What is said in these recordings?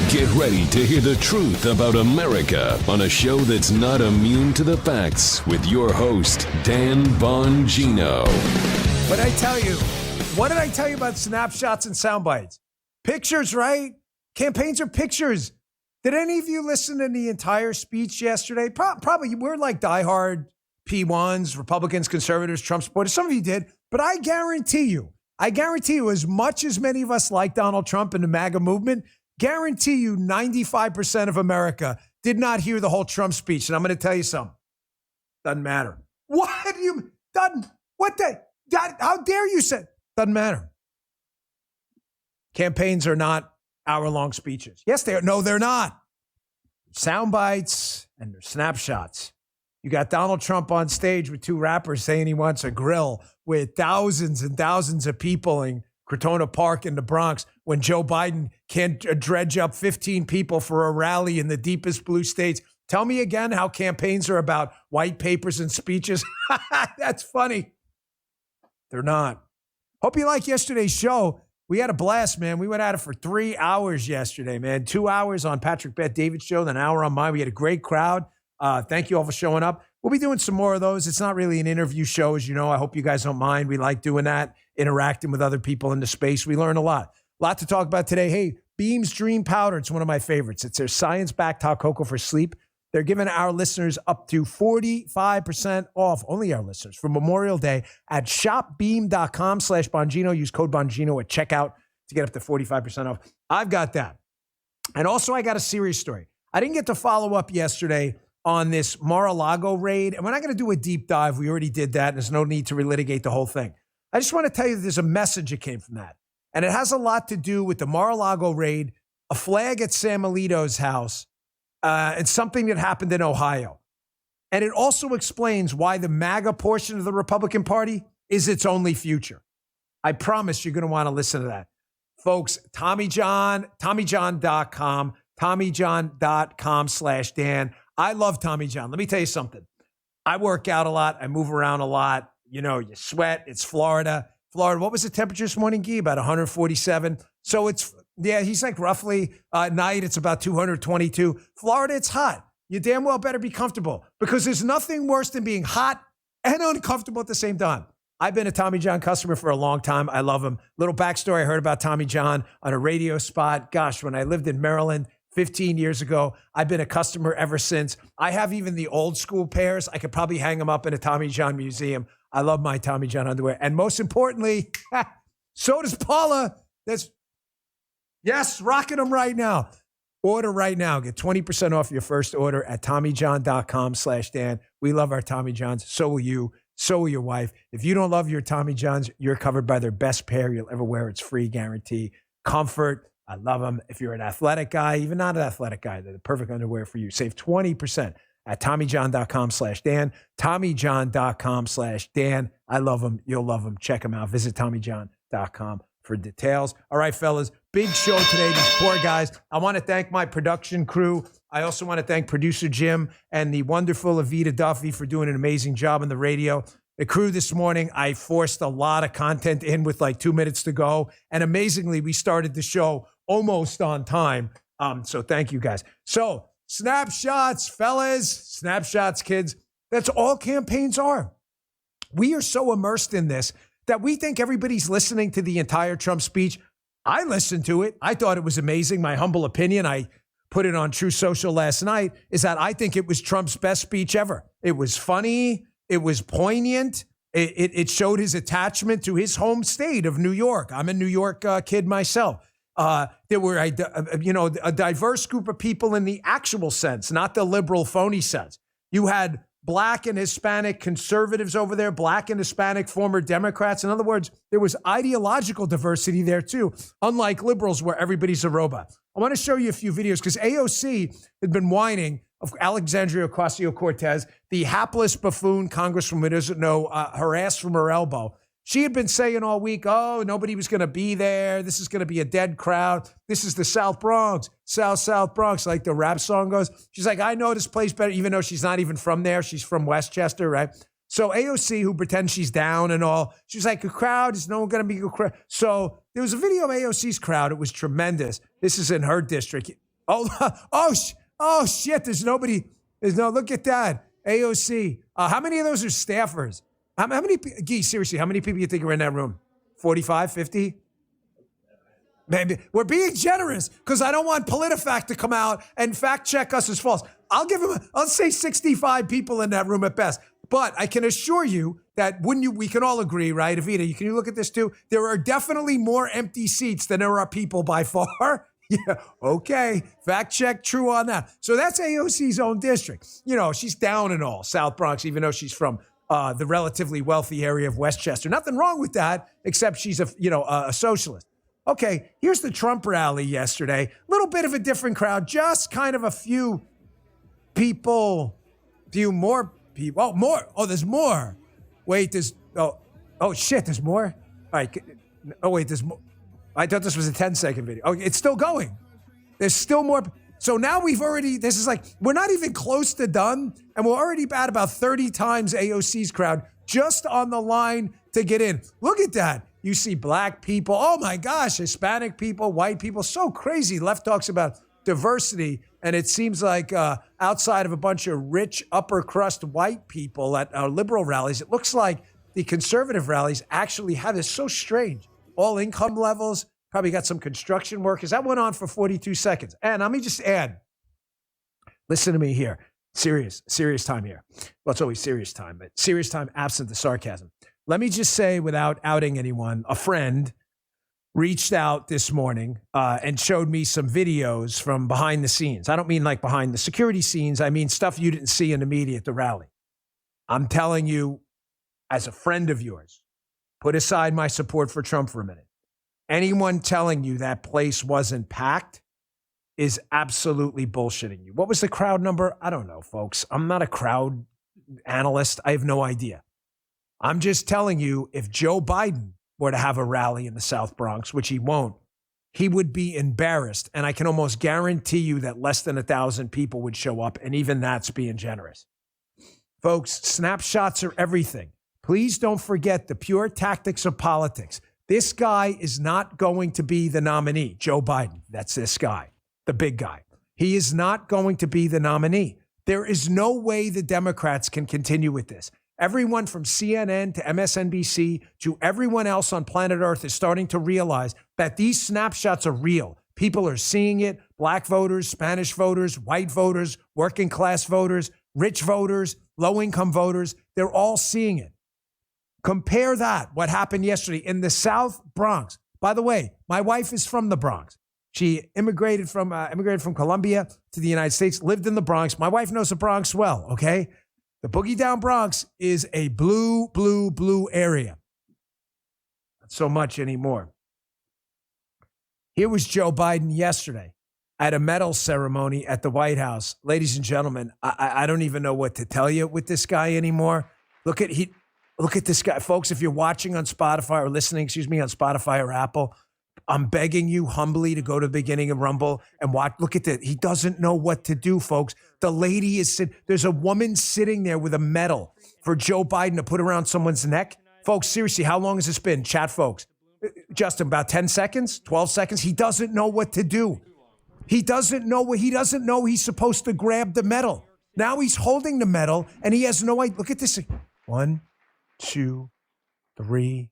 Get ready to hear the truth about America on a show that's not immune to the facts with your host, Dan Bongino. What did I tell you? What did I tell you about snapshots and sound bites? Pictures, right? Campaigns are pictures. Did any of you listen to the entire speech yesterday? Probably. We're like diehard P1s, Republicans, conservatives, Trump supporters. Some of you did, but I guarantee you, as much as many of us like Donald Trump and the MAGA movement, guarantee you 95% of America did not hear the whole Trump speech. And I'm going to tell you something. Doesn't matter. What do you, doesn't, what the, how dare you say, doesn't matter. Campaigns are not hour-long speeches. Yes, they are. No, they're not. Sound bites and they're snapshots. You got Donald Trump on stage with two rappers saying he wants a grill with thousands and thousands of people in Crotona Park in the Bronx when Joe Biden can't dredge up 15 people for a rally in the deepest blue states. Tell me again how campaigns are about white papers and speeches. That's funny. They're not. Hope you like yesterday's show. We had a blast, man. We went at it for 3 hours yesterday, man. 2 hours on Patrick Bet David's show, then an hour on mine. We had a great crowd. Thank you all for showing up. We'll be doing some more of those. It's not really an interview show, as you know. I hope you guys don't mind. We like doing that, interacting with other people in the space. We learn a lot. A lot to talk about today. Hey, Beam's Dream Powder. It's one of my favorites. It's their science-backed hot cocoa for sleep. They're giving our listeners up to 45% off, only our listeners, for Memorial Day at shopbeam.com/Bongino. Use code Bongino at checkout to get up to 45% off. I've got that. And also, I got a serious story. I didn't get to follow up yesterday on this Mar-a-Lago raid, and we're not going to do a deep dive. We already did that, and there's no need to relitigate the whole thing. I just want to tell you that there's a message that came from that, and it has a lot to do with the Mar-a-Lago raid, a flag at Sam Alito's house, and something that happened in Ohio. And it also explains why the MAGA portion of the Republican Party is its only future. I promise you're going to want to listen to that. Folks, TommyJohn.com, TommyJohn.com/Dan. I love Tommy John. Let me tell you something. I work out a lot. I move around a lot. You know, you sweat. It's Florida. What was the temperature this morning, Guy? About 147. So he's like roughly at night, it's about 222. Florida, it's hot. You damn well better be comfortable because there's nothing worse than being hot and uncomfortable at the same time. I've been a Tommy John customer for a long time. I love him. Little backstory. I heard about Tommy John on a radio spot. Gosh, when I lived in Maryland 15 years ago, I've been a customer ever since. I have even the old school pairs. I could probably hang them up in a Tommy John museum. I love my Tommy John underwear. And most importantly, so does Paula. Yes, rocking them right now. Order right now. Get 20% off your first order at TommyJohn.com/Dan. We love our Tommy Johns. So will you. So will your wife. If you don't love your Tommy Johns, you're covered by their best pair you'll ever wear. It's free guarantee. Comfort. I love them. If you're an athletic guy, even not an athletic guy, they're the perfect underwear for you. Save 20% at TommyJohn.com/Dan. TommyJohn.com/Dan. I love them. You'll love them. Check them out. Visit TommyJohn.com for details. All right, fellas, big show today. These poor guys. I want to thank my production crew. I also want to thank producer Jim and the wonderful Evita Duffy for doing an amazing job on the radio. The crew this morning, I forced a lot of content in with like 2 minutes to go. And amazingly, we started the show almost on time. So thank you guys. So snapshots, fellas, snapshots, kids. That's all campaigns are. We are so immersed in this that we think everybody's listening to the entire Trump speech. I listened to it. I thought it was amazing. My humble opinion, I put it on True Social last night, is that I think it was Trump's best speech ever. It was funny. It was poignant. It showed his attachment to his home state of New York. I'm a New York kid myself. There were a diverse group of people in the actual sense, not the liberal phony sense. You had Black and Hispanic conservatives over there, Black and Hispanic former Democrats. In other words, there was ideological diversity there too, unlike liberals where everybody's a robot. I want to show you a few videos because AOC had been whining of Alexandria Ocasio-Cortez, the hapless buffoon congresswoman who doesn't know her ass from her elbow. She had been saying all week, oh, nobody was going to be there. This is going to be a dead crowd. This is the South Bronx, South Bronx, like the rap song goes. She's like, I know this place better, even though she's not even from there. She's from Westchester, right? So AOC, who pretends she's down and all, she's like, a crowd, is no one going to be a crowd? So there was a video of AOC's crowd. It was tremendous. This is in her district. Oh shit, there's nobody. Look at that. AOC. How many of those are staffers? How many, Gee, seriously, how many people you think are in that room? 45, 50? Maybe. We're being generous because I don't want PolitiFact to come out and fact check us as false. I'll say 65 people in that room at best. But I can assure you that we can all agree, right? Evita, can you look at this too? There are definitely more empty seats than there are people by far. Yeah, okay. Fact check, true on that. So that's AOC's own district. She's down and all, South Bronx, even though she's from the relatively wealthy area of Westchester. Nothing wrong with that, except she's a socialist. Okay, here's the Trump rally yesterday. A little bit of a different crowd, just kind of a few more people. Oh, more. Oh, there's more. Wait, there's shit, there's more? All right. Oh, wait, there's more. I thought this was a 10-second video. Oh, it's still going. There's still more. So now we're not even close to done, and we're already at about 30 times AOC's crowd just on the line to get in. Look at that. You see black people. Oh my gosh, Hispanic people, white people. So crazy. Left talks about diversity, and it seems like outside of a bunch of rich upper crust white people at our liberal rallies, it looks like the conservative rallies actually have this. So strange. All income levels, probably got some construction workers. That went on for 42 seconds. And let me just add, listen to me here. Serious time here. Well, it's always serious time, but serious time absent the sarcasm. Let me just say, without outing anyone, a friend reached out this morning and showed me some videos from behind the scenes. I don't mean like behind the security scenes. I mean stuff you didn't see in the media at the rally. I'm telling you, as a friend of yours, put aside my support for Trump for a minute. Anyone telling you that place wasn't packed is absolutely bullshitting you. What was the crowd number? I don't know, folks. I'm not a crowd analyst. I have no idea. I'm just telling you, if Joe Biden were to have a rally in the South Bronx, which he won't, he would be embarrassed. And I can almost guarantee you that less than 1,000 people would show up. And even that's being generous. Folks, snapshots are everything. Please don't forget the pure tactics of politics. This guy is not going to be the nominee. Joe Biden, that's this guy, the big guy. He is not going to be the nominee. There is no way the Democrats can continue with this. Everyone from CNN to MSNBC to everyone else on planet Earth is starting to realize that these snapshots are real. People are seeing it. Black voters, Spanish voters, white voters, working class voters, rich voters, low income voters. They're all seeing it. Compare that, what happened yesterday in the South Bronx. By the way, my wife is from the Bronx. She immigrated from Colombia to the United States, lived in the Bronx. My wife knows the Bronx well, okay? The Boogie Down Bronx is a blue area. Not so much anymore. Here was Joe Biden yesterday at a medal ceremony at the White House. Ladies and gentlemen, I don't even know what to tell you with this guy anymore. Look at this guy. Folks, if you're watching on Spotify or listening, on Spotify or Apple, I'm begging you humbly to go to the beginning of Rumble and watch. Look at that. He doesn't know what to do, folks. The lady is sitting. There's a woman sitting there with a medal for Joe Biden to put around someone's neck. Folks, seriously, how long has this been? Chat, folks. Justin, about 10 seconds, 12 seconds. He doesn't know what to do. He doesn't know he's supposed to grab the medal. Now he's holding the medal and he has no idea. Look at this. 1, 2, 3,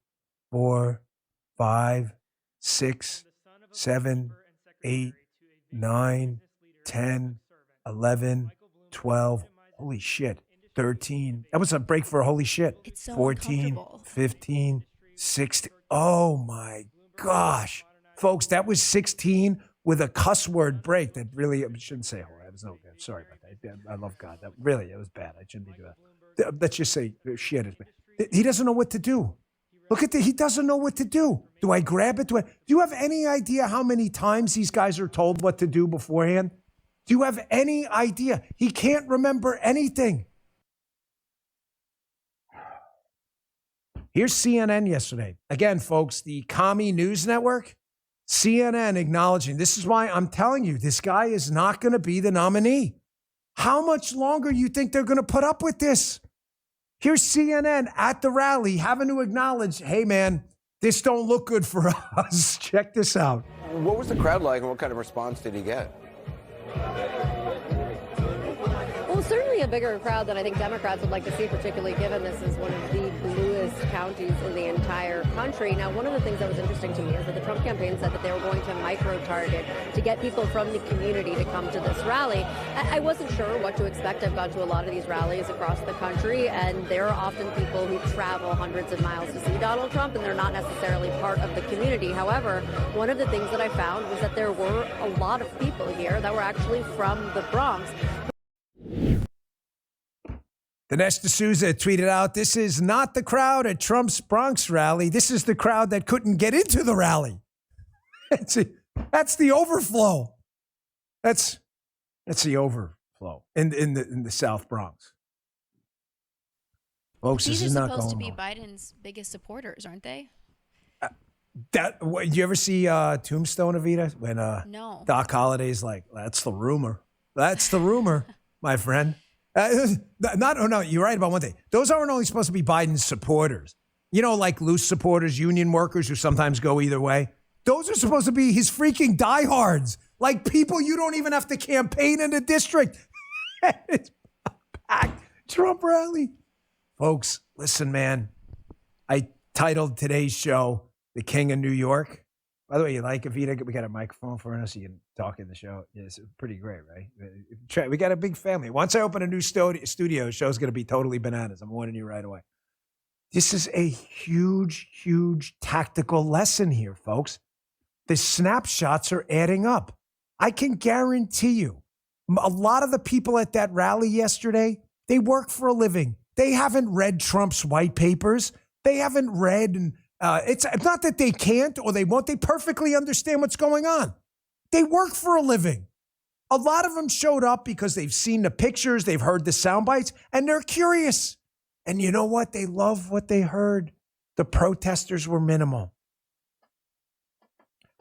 4, 5, 6, 7, 8, 9, 10, 11, 12. Holy shit. 13. That was a break for a holy shit. 14, 15, 16. Oh my gosh. Folks, that was 16 with a cuss word break that really, I shouldn't say, oh, that was no good. Sorry about that. I love God. It was bad. I shouldn't be doing that. Let's just say shit. He doesn't know what to do. Look at he doesn't know what to do. Do I grab it? Do you have any idea how many times these guys are told what to do beforehand? Do you have any idea? He can't remember anything. Here's CNN yesterday. Again, folks, the Comey News Network, CNN acknowledging, this is why I'm telling you, this guy is not going to be the nominee. How much longer do you think they're going to put up with this? Here's CNN at the rally having to acknowledge, hey, man, this don't look good for us. Check this out. What was the crowd like and what kind of response did he get? a bigger crowd than I think Democrats would like to see, particularly given this is one of the bluest counties in the entire country. Now, one of the things that was interesting to me is that the Trump campaign said that they were going to micro-target to get people from the community to come to this rally. I wasn't sure what to expect. I've gone to a lot of these rallies across the country, and there are often people who travel hundreds of miles to see Donald Trump, and they're not necessarily part of the community. However, one of the things that I found was that there were a lot of people here that were actually from the Bronx. Dinesh D'Souza tweeted out, "This is not the crowd at Trump's Bronx rally. This is the crowd that couldn't get into the rally." That's the overflow. That's the overflow in the South Bronx. Folks, These this are is not supposed to going be on. Biden's biggest supporters, aren't they? You ever see Tombstone, Avita? When No. Doc Holliday's like, "That's the rumor. That's the rumor, my friend." No, you're right about one thing. Those aren't only supposed to be Biden's supporters. You know, like loose supporters, union workers who sometimes go either way. Those are supposed to be his freaking diehards, like people you don't even have to campaign in the district. It's a packed Trump rally. Folks, listen, man. I titled today's show, "The King of New York." By the way, you like Avita? We got a microphone for us. So you can talk in the show. Yeah, it's pretty great, right? We got a big family. Once I open a new studio, the show's going to be totally bananas. I'm warning you right away. This is a huge, huge tactical lesson here, folks. The snapshots are adding up. I can guarantee you, a lot of the people at that rally yesterday, they work for a living. They haven't read Trump's white papers. They haven't read, and it's not that they can't or they won't. They perfectly understand what's going on. They work for a living. A lot of them showed up because they've seen the pictures, they've heard the sound bites, and they're curious. And you know what? They love what they heard. The protesters were minimal.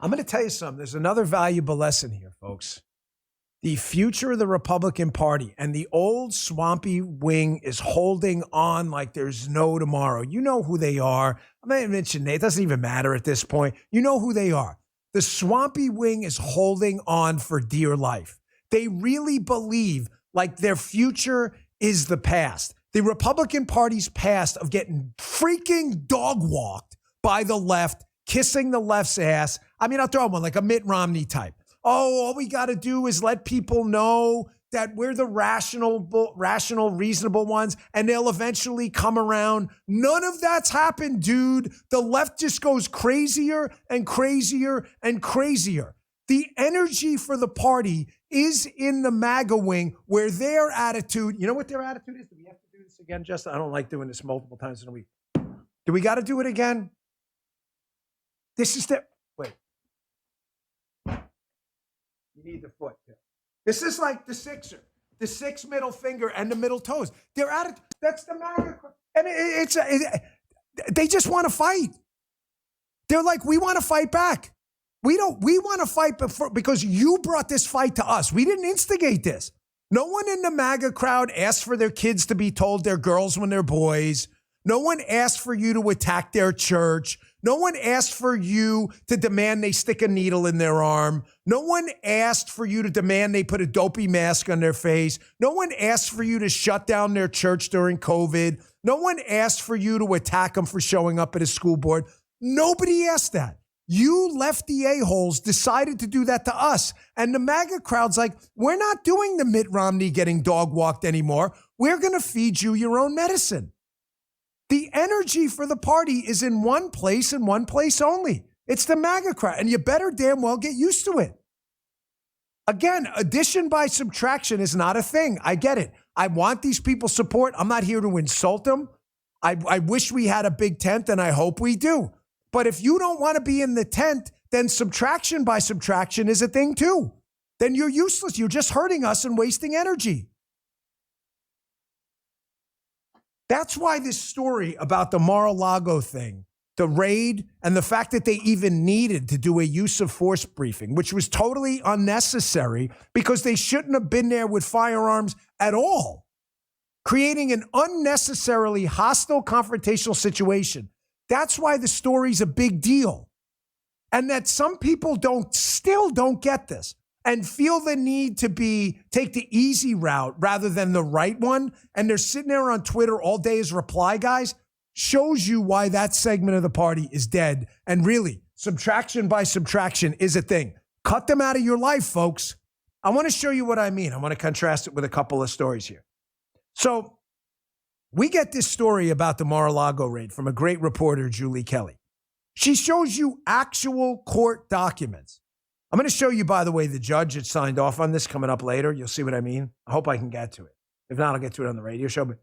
I'm going to tell you something. There's another valuable lesson here, folks. The future of the Republican Party and the old swampy wing is holding on like there's no tomorrow. You know who they are. I'm not even mentioning it. It doesn't even matter at this point. You know who they are. The swampy wing is holding on for dear life. They really believe like their future is the past. The Republican Party's past of getting freaking dog walked by the left, kissing the left's ass. I mean, I'll throw one like a Mitt Romney type. Oh, all we got to do is let people know that we're the rational, reasonable ones, and they'll eventually come around. None of that's happened, dude. The left just goes crazier and crazier and crazier. The energy for the party is in the MAGA wing, where their attitude, you know what their attitude is? Do we have to do this again, Justin? I don't like doing this multiple times in a week. Do we got to do it again? This is the, wait. You need the foot. This is like the sixer, the six middle finger and the middle toes. They're at it. That's the MAGA. And they just want to fight. They're like, we want to fight back. We want to fight because you brought this fight to us. We didn't instigate this. No one in the MAGA crowd asked for their kids to be told they're girls when they're boys. No one asked for you to attack their church. No one asked for you to demand they stick a needle in their arm. No one asked for you to demand they put a dopey mask on their face. No one asked for you to shut down their church during COVID. No one asked for you to attack them for showing up at a school board. Nobody asked that. You lefty a-holes decided to do that to us. And the MAGA crowd's like, we're not doing the Mitt Romney getting dog walked anymore. We're going to feed you your own medicine. The energy for the party is in one place and one place only. It's the MAGA crowd, and you better damn well get used to it. Again, addition by subtraction is not a thing. I get it. I want these people's support. I'm not here to insult them. I wish we had a big tent, and I hope we do. But if you don't want to be in the tent, then subtraction by subtraction is a thing too. Then you're useless. You're just hurting us and wasting energy. That's why this story about the Mar-a-Lago thing, the raid, and the fact that they even needed to do a use of force briefing, which was totally unnecessary because they shouldn't have been there with firearms at all, creating an unnecessarily hostile confrontational situation. That's why the story's a big deal. And that some people still don't get this. and feel the need to take the easy route rather than the right one, and they're sitting there on Twitter all day as reply guys, shows you why that segment of the party is dead. And really, subtraction by subtraction is a thing. Cut them out of your life, folks. I want to show you what I mean. I want to contrast it with a couple of stories here. So we get this story about the Mar-a-Lago raid from a great reporter, Julie Kelly. She shows you actual court documents. I'm going to show you, by the way, the judge that signed off on this coming up later. You'll see what I mean. I hope I can get to it. If not, I'll get to it on the radio show. But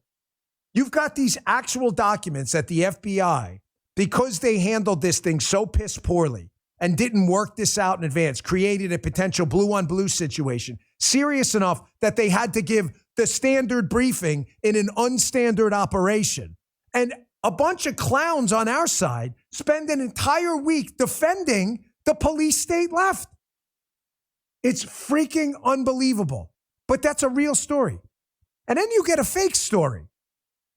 you've got these actual documents that the FBI, because they handled this thing so piss poorly and didn't work this out in advance, created a potential blue-on-blue situation, serious enough that they had to give the standard briefing in an unstandard operation. And a bunch of clowns on our side spend an entire week defending the police state left. It's freaking unbelievable. But that's a real story. And then you get a fake story.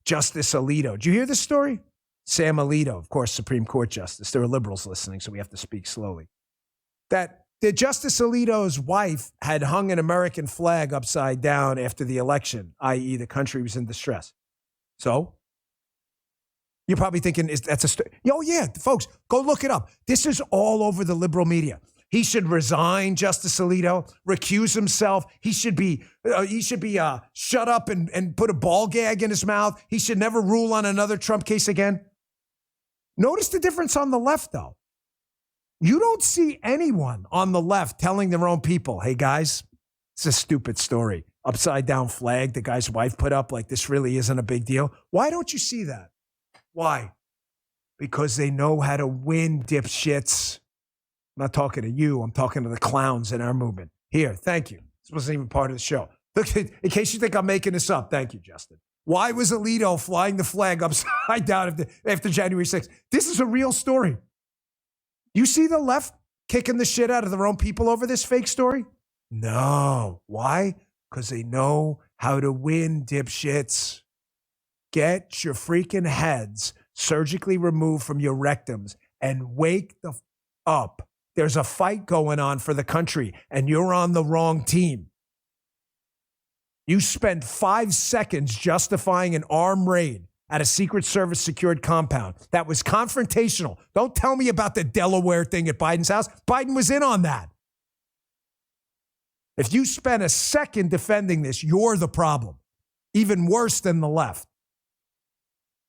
Justice Alito. Did you hear this story? Sam Alito, of course, Supreme Court Justice. There are liberals listening, so we have to speak slowly. That the Justice Alito's wife had hung an American flag upside down after the election, i.e. the country was in distress. So you're probably thinking, that's a story? Oh, yeah, folks, go look it up. This is all over the liberal media. He should resign, Justice Alito, recuse himself. He should be shut up and put a ball gag in his mouth. He should never rule on another Trump case again. Notice the difference on the left, though. You don't see anyone on the left telling their own people, hey, guys, it's a stupid story. Upside down flag the guy's wife put up, like this really isn't a big deal. Why don't you see that? Why? Because they know how to win, dipshits. I'm not talking to you. I'm talking to the clowns in our movement. Here, thank you. This wasn't even part of the show. Look, in case you think I'm making this up, thank you, Justin. Why was Alito flying the flag upside down after January 6th? This is a real story. You see the left kicking the shit out of their own people over this fake story? No. Why? Because they know how to win, dipshits. Get your freaking heads surgically removed from your rectums and wake the up. There's a fight going on for the country, and you're on the wrong team. You spent 5 seconds justifying an armed raid at a Secret Service secured compound that was confrontational. Don't tell me about the Delaware thing at Biden's house. Biden was in on that. If you spent a second defending this, you're the problem. Even worse than the left.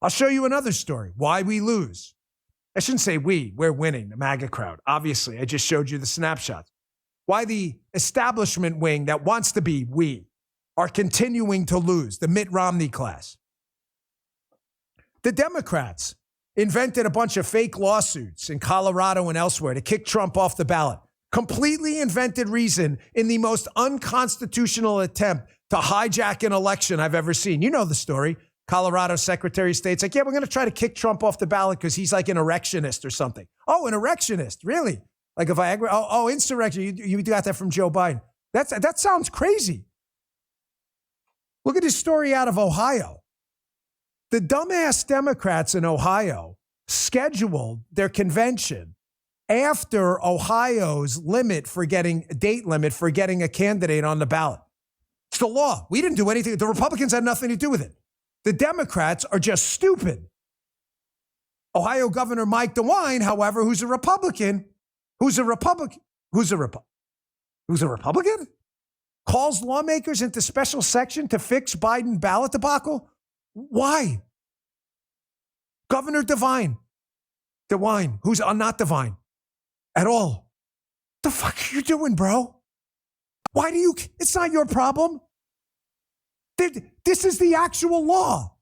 I'll show you another story. Why we lose. I shouldn't say we're winning, the MAGA crowd. Obviously, I just showed you the snapshots. Why the establishment wing that wants to be we are continuing to lose, the Mitt Romney class. The Democrats invented a bunch of fake lawsuits in Colorado and elsewhere to kick Trump off the ballot. Completely invented reason in the most unconstitutional attempt to hijack an election I've ever seen. You know the story. Colorado Secretary of State's like, yeah, we're going to try to kick Trump off the ballot because he's like an erectionist or something. Oh, an erectionist, really? Like a Viagra? Oh, insurrection. You got that from Joe Biden. That sounds crazy. Look at this story out of Ohio. The dumbass Democrats in Ohio scheduled their convention after Ohio's date limit for getting a candidate on the ballot. It's the law. We didn't do anything. The Republicans had nothing to do with it. The Democrats are just stupid. Ohio Governor Mike DeWine, however, who's a Republican, calls lawmakers into special section to fix Biden ballot debacle. Why? Governor DeWine, who's not divine at all. The fuck are you doing, bro? Why do you? It's not your problem. This is the actual law.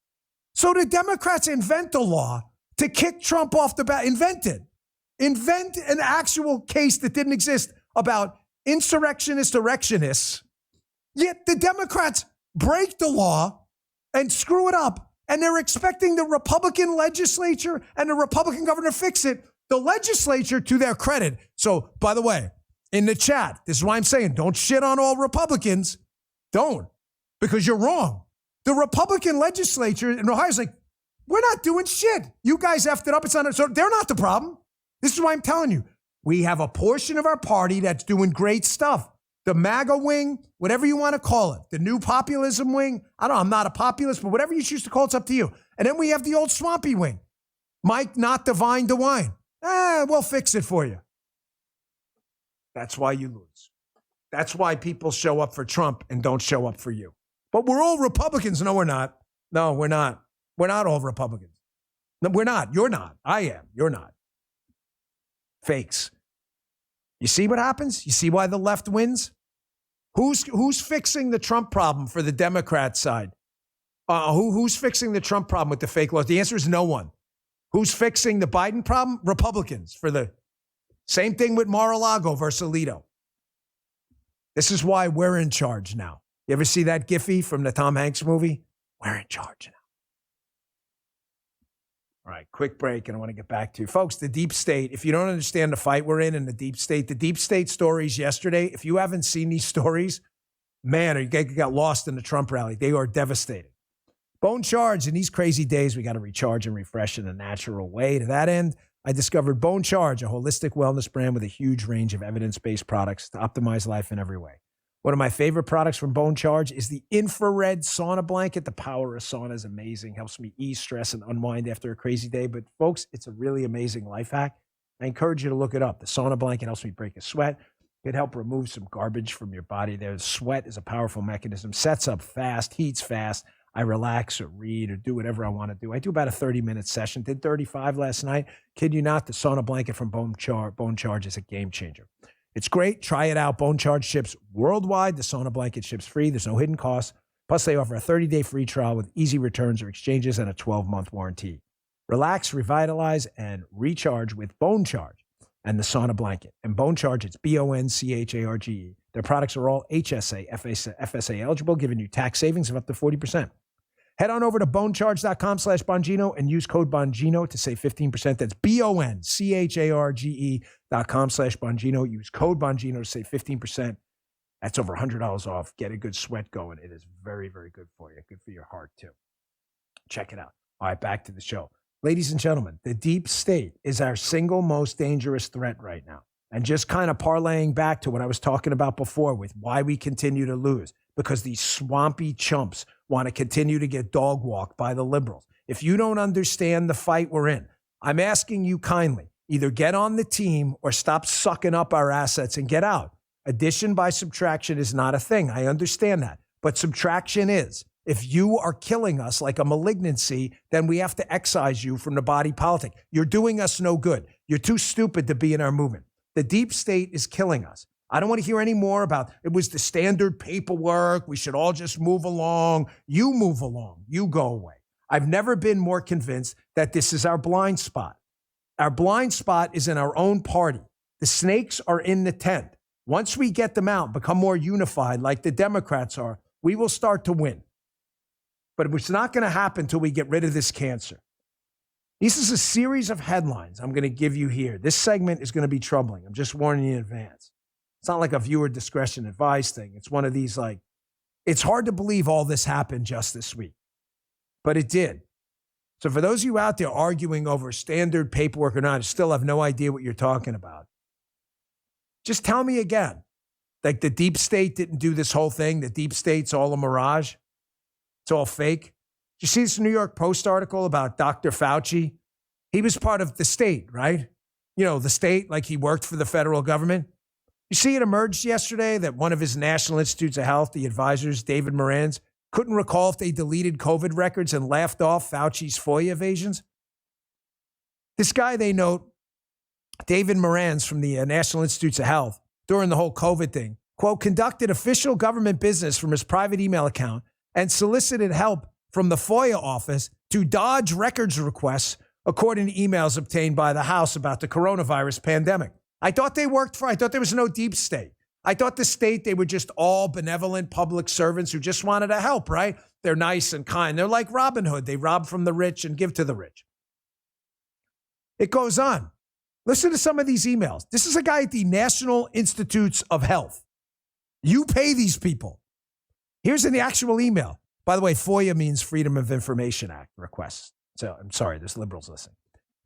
So the Democrats invent a law to kick Trump off the ballot. Invent an actual case that didn't exist about erectionists. Yet the Democrats break the law and screw it up. And they're expecting the Republican legislature and the Republican governor to fix it. The legislature, to their credit. So, by the way, in the chat, this is why I'm saying don't shit on all Republicans. Don't. Because you're wrong. The Republican legislature in Ohio is like, we're not doing shit. You guys effed it up. It's not. So they're not the problem. This is why I'm telling you. We have a portion of our party that's doing great stuff. The MAGA wing, whatever you want to call it, the new populism wing. I don't know, I'm not a populist, but whatever you choose to call it's up to you. And then we have the old swampy wing. Mike, not divine DeWine. We'll fix it for you. That's why you lose. That's why people show up for Trump and don't show up for you. But we're all Republicans. No, we're not. No, we're not. We're not all Republicans. No, we're not. You're not. I am. You're not. Fakes. You see what happens? You see why the left wins? Who's fixing the Trump problem for the Democrat side? Who's fixing the Trump problem with the fake laws? The answer is no one. Who's fixing the Biden problem? Republicans. For the same thing with Mar-a-Lago versus Alito. This is why we're in charge now. You ever see that Giphy from the Tom Hanks movie? We're in charge now. All right, quick break, and I want to get back to you. Folks, the deep state, if you don't understand the fight we're in the deep state stories yesterday, if you haven't seen these stories, man, you got lost in the Trump rally. They are devastating. Bone Charge, in these crazy days, we got to recharge and refresh in a natural way. To that end, I discovered Bone Charge, a holistic wellness brand with a huge range of evidence-based products to optimize life in every way. One of my favorite products from Bone Charge is the infrared sauna blanket. The power of sauna is amazing. Helps me ease stress and unwind after a crazy day. But folks, it's a really amazing life hack. I encourage you to look it up. The sauna blanket helps me break a sweat. It helps remove some garbage from your body there. The sweat is a powerful mechanism. Sets up fast, heats fast. I relax or read or do whatever I want to do. I do about a 30-minute session. Did 35 last night. Kid you not, the sauna blanket from Bone Charge is a game changer. It's great. Try it out. Bone Charge ships worldwide. The sauna blanket ships free. There's no hidden costs. Plus, they offer a 30-day free trial with easy returns or exchanges and a 12-month warranty. Relax, revitalize, and recharge with Bone Charge and the sauna blanket. And Bone Charge, it's BONCHARGE. Their products are all HSA, FSA eligible, giving you tax savings of up to 40%. Head on over to bonecharge.com/Bongino and use code Bongino to save 15%. That's BONCHARGE.com/Bongino. Use code Bongino to save 15%. That's over $100 off. Get a good sweat going. It is very, very good for you. Good for your heart, too. Check it out. All right, back to the show. Ladies and gentlemen, the deep state is our single most dangerous threat right now. And just kind of parlaying back to what I was talking about before with why we continue to lose. Because these swampy chumps want to continue to get dog walked by the liberals. If you don't understand the fight we're in, I'm asking you kindly, either get on the team or stop sucking up our assets and get out. Addition by subtraction is not a thing. I understand that. But subtraction is. If you are killing us like a malignancy, then we have to excise you from the body politic. You're doing us no good. You're too stupid to be in our movement. The deep state is killing us. I don't want to hear any more about it was the standard paperwork. We should all just move along. You move along. You go away. I've never been more convinced that this is our blind spot. Our blind spot is in our own party. The snakes are in the tent. Once we get them out, become more unified like the Democrats are, we will start to win. But it's not going to happen until we get rid of this cancer. This is a series of headlines I'm going to give you here. This segment is going to be troubling. I'm just warning you in advance. It's not like a viewer discretion advice thing. It's one of these it's hard to believe all this happened just this week, but it did. So for those of you out there arguing over standard paperwork or not, I still have no idea what you're talking about. Just tell me again, like the deep state didn't do this whole thing. The deep state's all a mirage. It's all fake. Did you see this New York Post article about Dr. Fauci? He was part of the state, right? You know, the state, like he worked for the federal government. You see, it emerged yesterday that one of his National Institutes of Health, the advisors, David Moran's, couldn't recall if they deleted COVID records and laughed off Fauci's FOIA evasions. This guy, they note, David Moran's from the National Institutes of Health, during the whole COVID thing, quote, conducted official government business from his private email account and solicited help from the FOIA office to dodge records requests, according to emails obtained by the House about the coronavirus pandemic. I thought there was no deep state. I thought the state, they were just all benevolent public servants who just wanted to help, right? They're nice and kind. They're like Robin Hood. They rob from the rich and give to the rich. It goes on. Listen to some of these emails. This is a guy at the National Institutes of Health. You pay these people. Here's in the actual email. By the way, FOIA means Freedom of Information Act requests. So I'm sorry, there's liberals listening.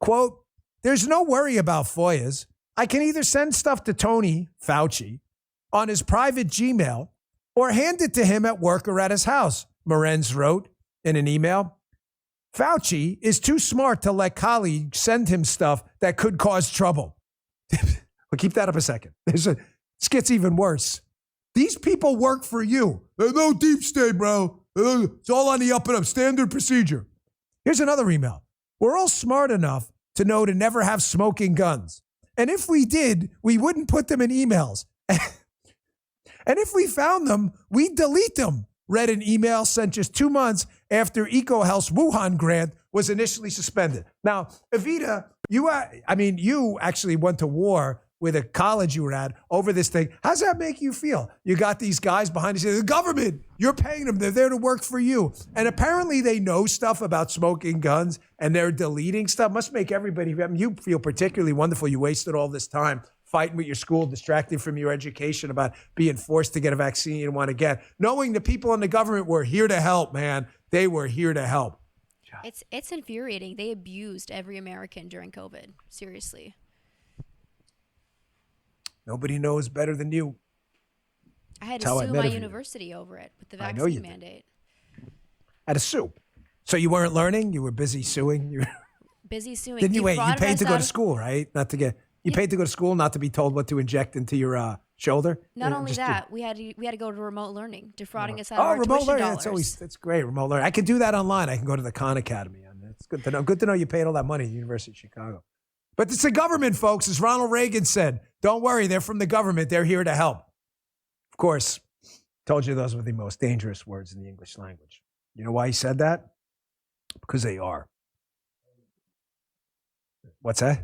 Quote, there's no worry about FOIAs. I can either send stuff to Tony Fauci, on his private Gmail or hand it to him at work or at his house, Morenz wrote in an email. Fauci is too smart to let colleagues send him stuff that could cause trouble. We'll keep that up a second. This gets even worse. These people work for you. There's no deep state, bro. It's all on the up and up. Standard procedure. Here's another email. We're all smart enough to know to never have smoking guns. And if we did, we wouldn't put them in emails. And if we found them, we'd delete them. Read an email sent just 2 months after EcoHealth's Wuhan grant was initially suspended. Now, Evita, you actually went to war with a college you were at over this thing. How's that make you feel? You got these guys behind you, the government, you're paying them. They're there to work for you. And apparently they know stuff about smoking guns and they're deleting stuff. Must make everybody, you feel particularly wonderful. You wasted all this time fighting with your school, distracted from your education about being forced to get a vaccine you didn't want to get. Knowing the people in the government were here to help, man. They were here to help. It's infuriating. They abused every American during COVID. Seriously. Nobody knows better than you. I had to sue my university over it with the vaccine mandate. Had to sue. So you weren't learning? You were busy suing? You were busy suing. Didn't you wait? You paid to go to school, right? Not to get... You paid to go to school, not to be told what to inject into your shoulder. Not only that, we had to go to remote learning, defrauding us out of our remote tuition learning. dollars. That's great. Remote learning. I can do that online. I can go to the Khan Academy. It's good to know. Good to know you paid all that money at the University of Chicago. But it's the government, folks. As Ronald Reagan said, don't worry. They're from the government. They're here to help. Of course, told you those were the most dangerous words in the English language. You know why he said that? Because they are. What's that?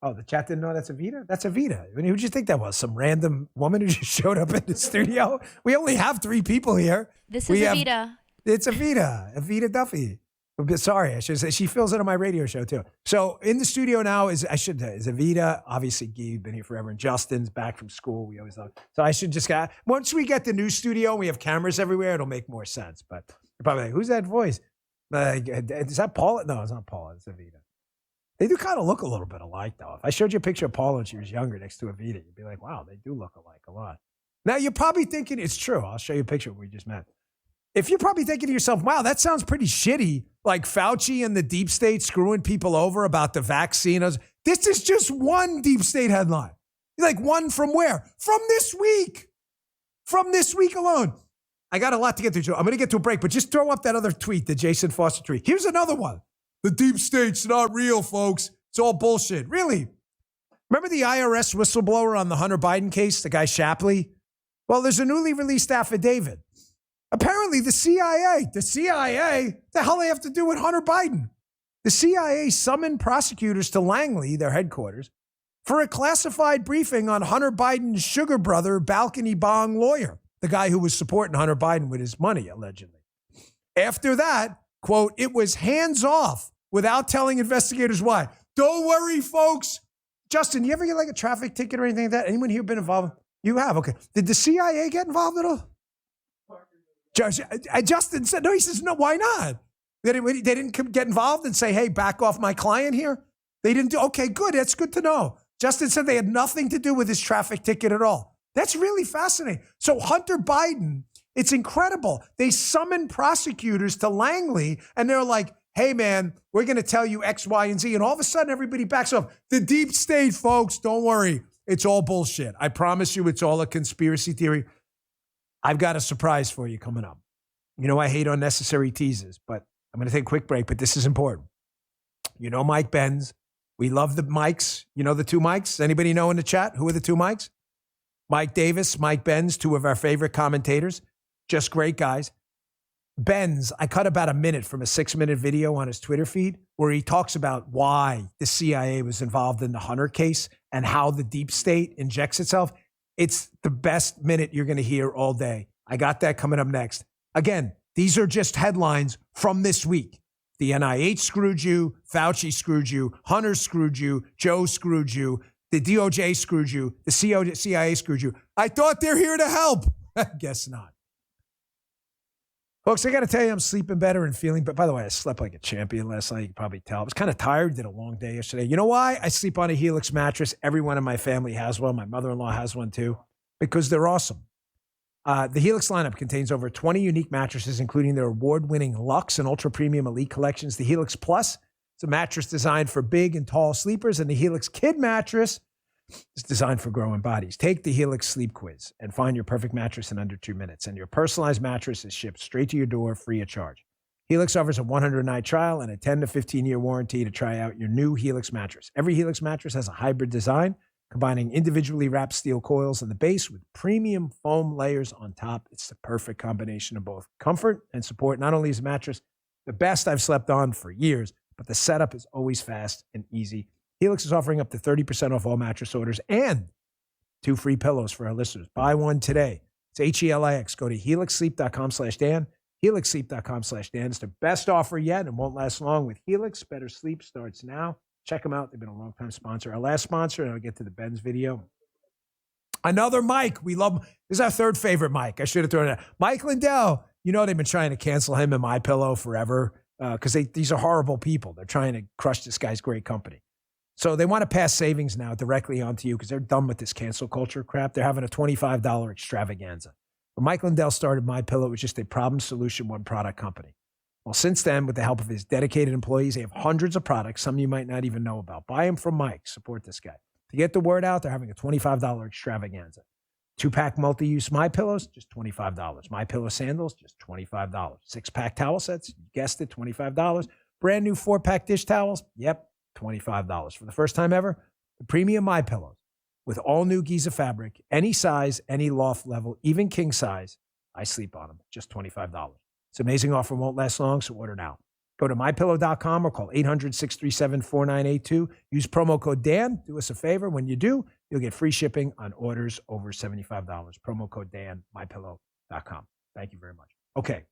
Oh, the chat didn't know that's Evita? That's Evita. I mean, who'd you think that was? Some random woman who just showed up in the studio? We only have 3 people here. This is Evita. It's Evita. Evita Duffy. Sorry, I should say. She fills in on my radio show, too. So in the studio now is Evita. Obviously, Guy's been here forever. And Justin's back from school. We always love. So I should just once we get the new studio and we have cameras everywhere, it'll make more sense. But you're probably like, who's that voice? Is that Paula? No, it's not Paula. It's Evita. They do kind of look a little bit alike, though. If I showed you a picture of Paula when she was younger next to Evita, you'd be like, wow, they do look alike a lot. Now, you're probably thinking, it's true. I'll show you a picture we just met. If you're probably thinking to yourself, wow, that sounds pretty shitty, like Fauci and the deep state screwing people over about the vaccine. This is just one deep state headline. You're like, one from where? From this week. From this week alone. I got a lot to get to, Joe. I'm going to get to a break, but just throw up that other tweet, the Jason Foster tweet. Here's another one. The deep state's not real, folks. It's all bullshit. Really? Remember the IRS whistleblower on the Hunter Biden case, the guy Shapley? Well, there's a newly released affidavit. Apparently, the CIA, the hell they have to do with Hunter Biden? The CIA summoned prosecutors to Langley, their headquarters, for a classified briefing on Hunter Biden's sugar brother, balcony bong lawyer, the guy who was supporting Hunter Biden with his money, allegedly. After that, quote, it was hands off without telling investigators why. Don't worry, folks. Justin, you ever get like a traffic ticket or anything like that? Anyone here been involved? You have? Okay. Did the CIA get involved at all? Justin said, no, he says, no, why not? They didn't get involved and say, hey, back off my client here? They didn't do, okay, good. That's good to know. Justin said they had nothing to do with his traffic ticket at all. That's really fascinating. So Hunter Biden, it's incredible. They summoned prosecutors to Langley and they're like, hey, man, we're going to tell you X, Y, and Z. And all of a sudden, everybody backs off. The deep state, folks, don't worry. It's all bullshit. I promise you it's all a conspiracy theory. I've got a surprise for you coming up. You know, I hate unnecessary teases, but I'm going to take a quick break, but this is important. You know Mike Benz. We love the mics. You know the 2 mics? Anybody know in the chat who are the 2 mics? Mike Davis, Mike Benz, 2 of our favorite commentators. Just great guys. Benz, I cut about a minute from a 6-minute video on his Twitter feed where he talks about why the CIA was involved in the Hunter case and how the deep state injects itself. It's the best minute you're going to hear all day. I got that coming up next. Again, these are just headlines from this week. The NIH screwed you. Fauci screwed you. Hunter screwed you. Joe screwed you. The DOJ screwed you. The CIA screwed you. I thought they're here to help. Guess not. Folks, I got to tell you, I'm sleeping better and feeling better. By the way, I slept like a champion last night. You can probably tell. I was kind of tired. Did a long day yesterday. You know why? I sleep on a Helix mattress. Everyone in my family has one. My mother-in-law has one too. because they're awesome. The Helix lineup contains over 20 unique mattresses, including their award-winning Luxe and Ultra Premium Elite collections. The Helix Plus is a mattress designed for big and tall sleepers, and the Helix Kid mattress is designed for growing bodies. Take the Helix Sleep Quiz and find your perfect mattress in under 2 minutes, and your personalized mattress is shipped straight to your door free of charge. Helix offers a 100-night trial and a 10 to 15-year warranty to try out your new Helix mattress. Every Helix mattress has a hybrid design, combining individually wrapped steel coils in the base with premium foam layers on top. It's the perfect combination of both comfort and support. Not only is the mattress the best I've slept on for years, but the setup is always fast and easy. Helix is offering up to 30% off all mattress orders and 2 free pillows for our listeners. Buy one today. It's HELIX. Go to helixsleep.com/Dan. helixsleep.com/Dan. It's the best offer yet and won't last long with Helix. Better sleep starts now. Check them out. They've been a long-time sponsor. Our last sponsor, and I'll get to the Benz video. Another Mike. We love him. This is our third favorite Mike. I should have thrown it out. Mike Lindell. You know they've been trying to cancel him and MyPillow forever because these are horrible people. They're trying to crush this guy's great company. So they want to pass savings now directly onto you because they're done with this cancel culture crap. They're having a $25 extravaganza. When Mike Lindell started MyPillow, it was just a problem solution, one product company. Well, since then, with the help of his dedicated employees, they have hundreds of products, some you might not even know about. Buy them from Mike. Support this guy. To get the word out, they're having a $25 extravaganza. 2-pack multi-use MyPillows, just $25. MyPillow sandals, just $25. 6-pack towel sets, you guessed it, $25. Brand new 4-pack dish towels, yep, $25. For the first time ever, the premium MyPillows with all new Giza fabric, any size, any loft level, even king size. I sleep on them, just $25. It's an amazing offer, won't last long, so order now. Go to mypillow.com or call 800-637-4982. Use promo code Dan. Do us a favor. When you do, you'll get free shipping on orders over $75. Promo code Dan, mypillow.com. Thank you very much. Okay.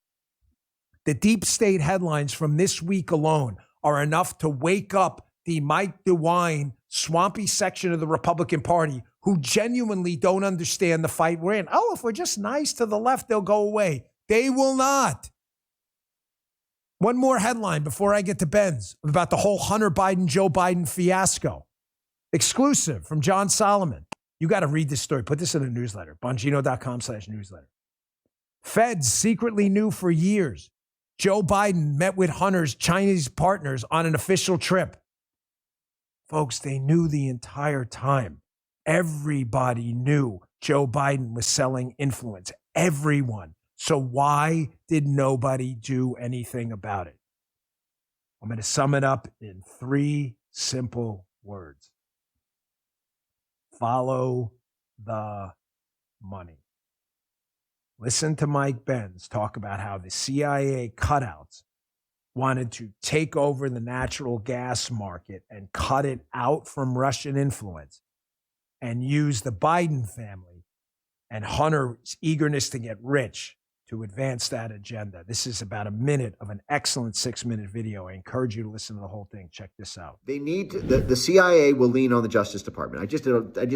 The deep state headlines from this week alone are enough to wake up the Mike DeWine swampy section of the Republican Party who genuinely don't understand the fight we're in. Oh, if we're just nice to the left, they'll go away. They will not. One more headline before I get to Ben's about the whole Hunter Biden, Joe Biden fiasco. Exclusive from John Solomon. You got to read this story. Put this in a newsletter. Bongino.com/newsletter. Feds secretly knew for years Joe Biden met with Hunter's Chinese partners on an official trip. Folks, they knew the entire time. Everybody knew Joe Biden was selling influence. Everyone. So why did nobody do anything about it? I'm going to sum it up in 3 simple words. Follow the money. Listen to Mike Benz talk about how the CIA cutouts wanted to take over the natural gas market and cut it out from Russian influence and use the Biden family and Hunter's eagerness to get rich to advance that agenda. This is about a minute of an excellent 6-minute video. I encourage you to listen to the whole thing. Check this out. They need the CIA will lean on the Justice Department. I just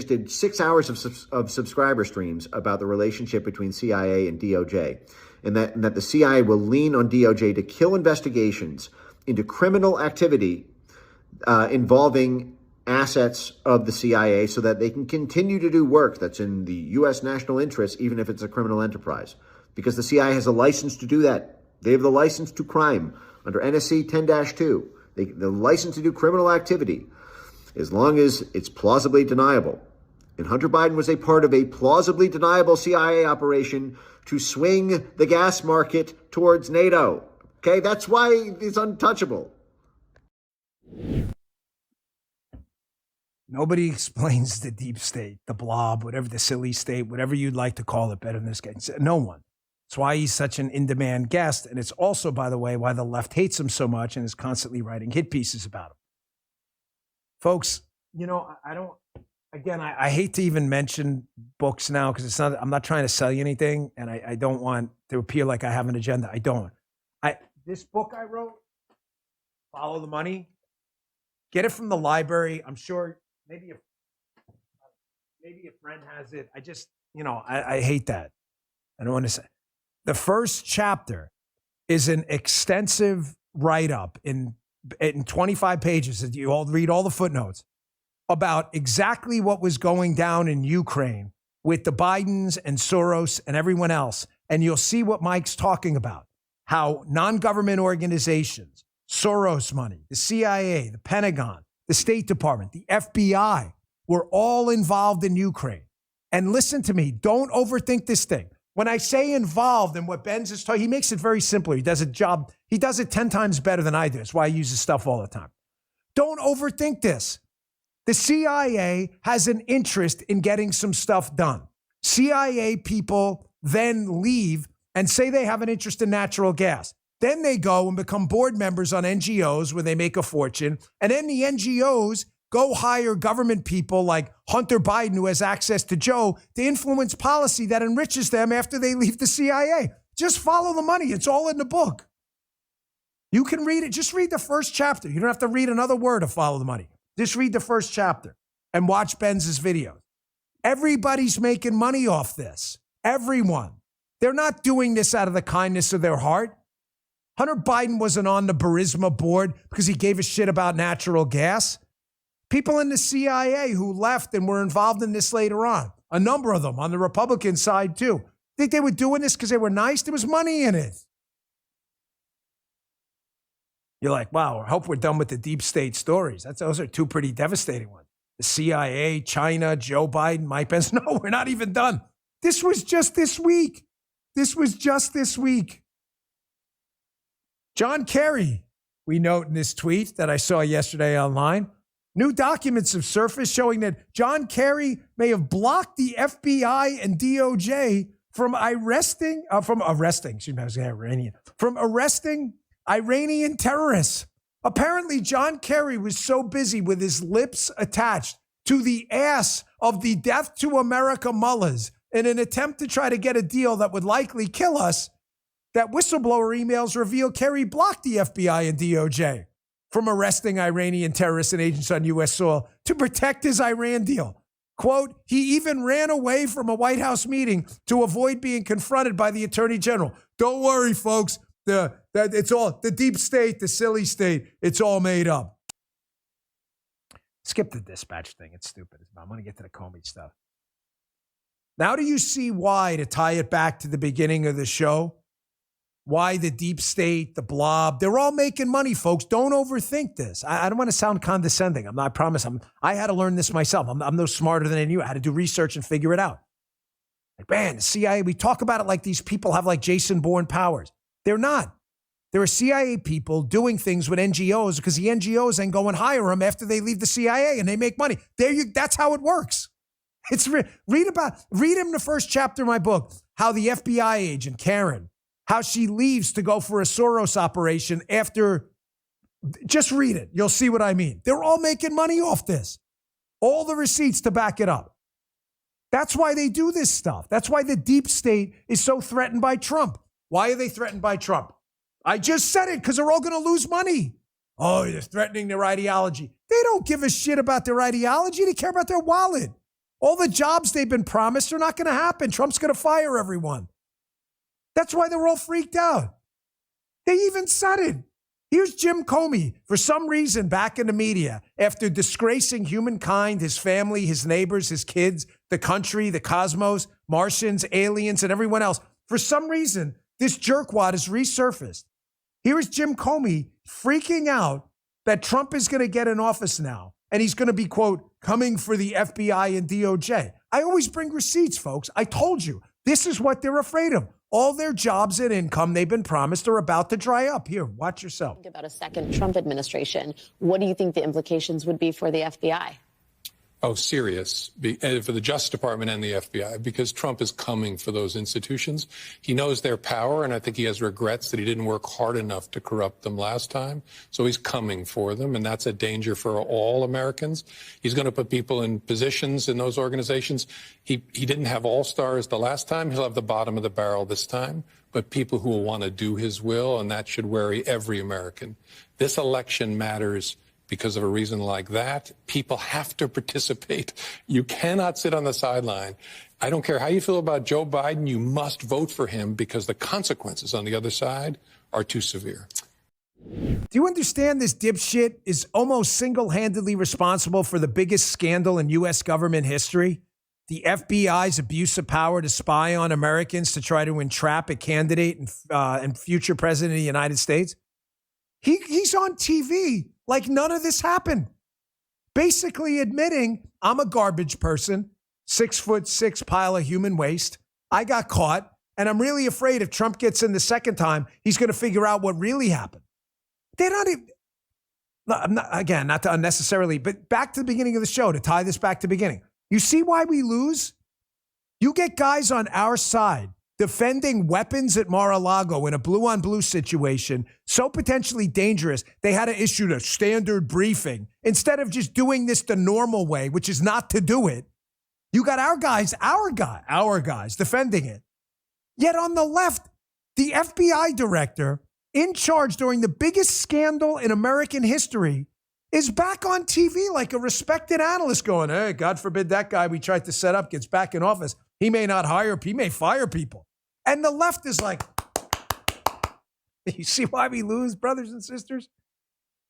did 6 hours of subscriber streams about the relationship between CIA and DOJ, and that the CIA will lean on DOJ to kill investigations into criminal activity involving assets of the CIA so that they can continue to do work that's in the U.S. national interest, even if it's a criminal enterprise. Because the CIA has a license to do that. They have the license to crime under NSC 10-2. The license to do criminal activity, as long as it's plausibly deniable. And Hunter Biden was a part of a plausibly deniable CIA operation to swing the gas market towards NATO. Okay, that's why it's untouchable. Nobody explains the deep state, the blob, whatever the silly state, whatever you'd like to call it better than this guy. No one. It's why he's such an in-demand guest. And it's also, by the way, why the left hates him so much and is constantly writing hit pieces about him. Folks, you know, I hate to even mention books now because I'm not trying to sell you anything. And I don't want to appear like I have an agenda. I don't. This book I wrote, Follow the Money, get it from the library. I'm sure maybe a friend has it. I hate that. I don't want to say. The first chapter is an extensive write-up in 25 pages that you all read all the footnotes about exactly what was going down in Ukraine with the Bidens and Soros and everyone else, and you'll see what Mike's talking about, how non-government organizations, Soros money, the CIA, the Pentagon, the State Department, the FBI, were all involved in Ukraine. And listen to me, don't overthink this thing. When I say involved in what Ben's is talking, he makes it very simple. He does a job. He does it 10 times better than I do. That's why I use his stuff all the time. Don't overthink this. The CIA has an interest in getting some stuff done. CIA people then leave and say they have an interest in natural gas. Then they go and become board members on NGOs where they make a fortune. And then the NGOs go hire government people like Hunter Biden, who has access to Joe, to influence policy that enriches them after they leave the CIA. Just follow the money. It's all in the book. You can read it. Just read the first chapter. You don't have to read another word to follow the money. Just read the first chapter and watch Ben's videos. Everybody's making money off this. Everyone. They're not doing this out of the kindness of their heart. Hunter Biden wasn't on the Burisma board because he gave a shit about natural gas. People in the CIA who left and were involved in this later on, a number of them on the Republican side too. Think they were doing this because they were nice? There was money in it. You're like, wow, I hope we're done with the deep state stories. Those are two pretty devastating ones. The CIA, China, Joe Biden, Mike Pence. No, we're not even done. This was just this week. John Kerry, we note in this tweet that I saw yesterday online, new documents have surfaced showing that John Kerry may have blocked the FBI and DOJ from arresting Iranian terrorists. Apparently, John Kerry was so busy with his lips attached to the ass of the Death to America mullahs in an attempt to try to get a deal that would likely kill us, that whistleblower emails reveal Kerry blocked the FBI and DOJ from arresting Iranian terrorists and agents on U.S. soil to protect his Iran deal. Quote, he even ran away from a White House meeting to avoid being confronted by the Attorney General. Don't worry, folks. It's all the deep state, the silly state. It's all made up. Skip the dispatch thing. It's stupid. I'm going to get to the Comey stuff. Now do you see why, to tie it back to the beginning of the show, why the deep state, the blob, they're all making money, folks. Don't overthink this. I don't want to sound condescending. I promise. I had to learn this myself. I'm no smarter than any of you. I had to do research and figure it out. Like, man, the CIA, we talk about it like these people have like Jason Bourne powers. They're not. There are CIA people doing things with NGOs because the NGOs then go and hire them after they leave the CIA and they make money. That's how it works. Read him the first chapter of my book, how the FBI agent, Karen, how she leaves to go for a Soros operation after. Just read it. You'll see what I mean. They're all making money off this. All the receipts to back it up. That's why they do this stuff. That's why the deep state is so threatened by Trump. Why are they threatened by Trump? I just said it because they're all going to lose money. Oh, they're threatening their ideology. They don't give a shit about their ideology. They care about their wallet. All the jobs they've been promised are not going to happen. Trump's going to fire everyone. That's why they're all freaked out. They even said it. Here's Jim Comey, for some reason, back in the media, after disgracing humankind, his family, his neighbors, his kids, the country, the cosmos, Martians, aliens, and everyone else. For some reason, this jerkwad has resurfaced. Here is Jim Comey freaking out that Trump is going to get in office now, and he's going to be, quote, coming for the FBI and DOJ. I always bring receipts, folks. I told you, this is what they're afraid of. All their jobs and income they've been promised are about to dry up. Here, watch yourself. Think about a second Trump administration. What do you think the implications would be for the FBI? Oh, serious, for the Justice Department and the FBI, because Trump is coming for those institutions. He knows their power, and I think he has regrets that he didn't work hard enough to corrupt them last time. So he's coming for them, and that's a danger for all Americans. He's going to put people in positions in those organizations. He didn't have all-stars the last time. He'll have the bottom of the barrel this time, but people who will want to do his will, and that should worry every American. This election matters. Because of a reason like that, people have to participate. You cannot sit on the sideline. I don't care how you feel about Joe Biden, you must vote for him because the consequences on the other side are too severe. Do you understand this dipshit is almost single-handedly responsible for the biggest scandal in U.S. government history? the FBI's abuse of power to spy on Americans to try to entrap a candidate and future president of the United States. He's on TV like none of this happened. Basically admitting, I'm a garbage person, 6'6" pile of human waste. I got caught, and I'm really afraid if Trump gets in the second time, he's going to figure out what really happened. They're not even, not to unnecessarily, but back to the beginning of the show, to tie this back to the beginning. You see why we lose? You get guys on our side defending weapons at Mar-a-Lago in a blue-on-blue situation, so potentially dangerous, they had to issue a standard briefing instead of just doing this the normal way, which is not to do it. You got our guys defending it. Yet on the left, the FBI director in charge during the biggest scandal in American history is back on TV like a respected analyst going, hey, God forbid that guy we tried to set up gets back in office. He may not he may fire people. And the left is like, you see why we lose, brothers and sisters?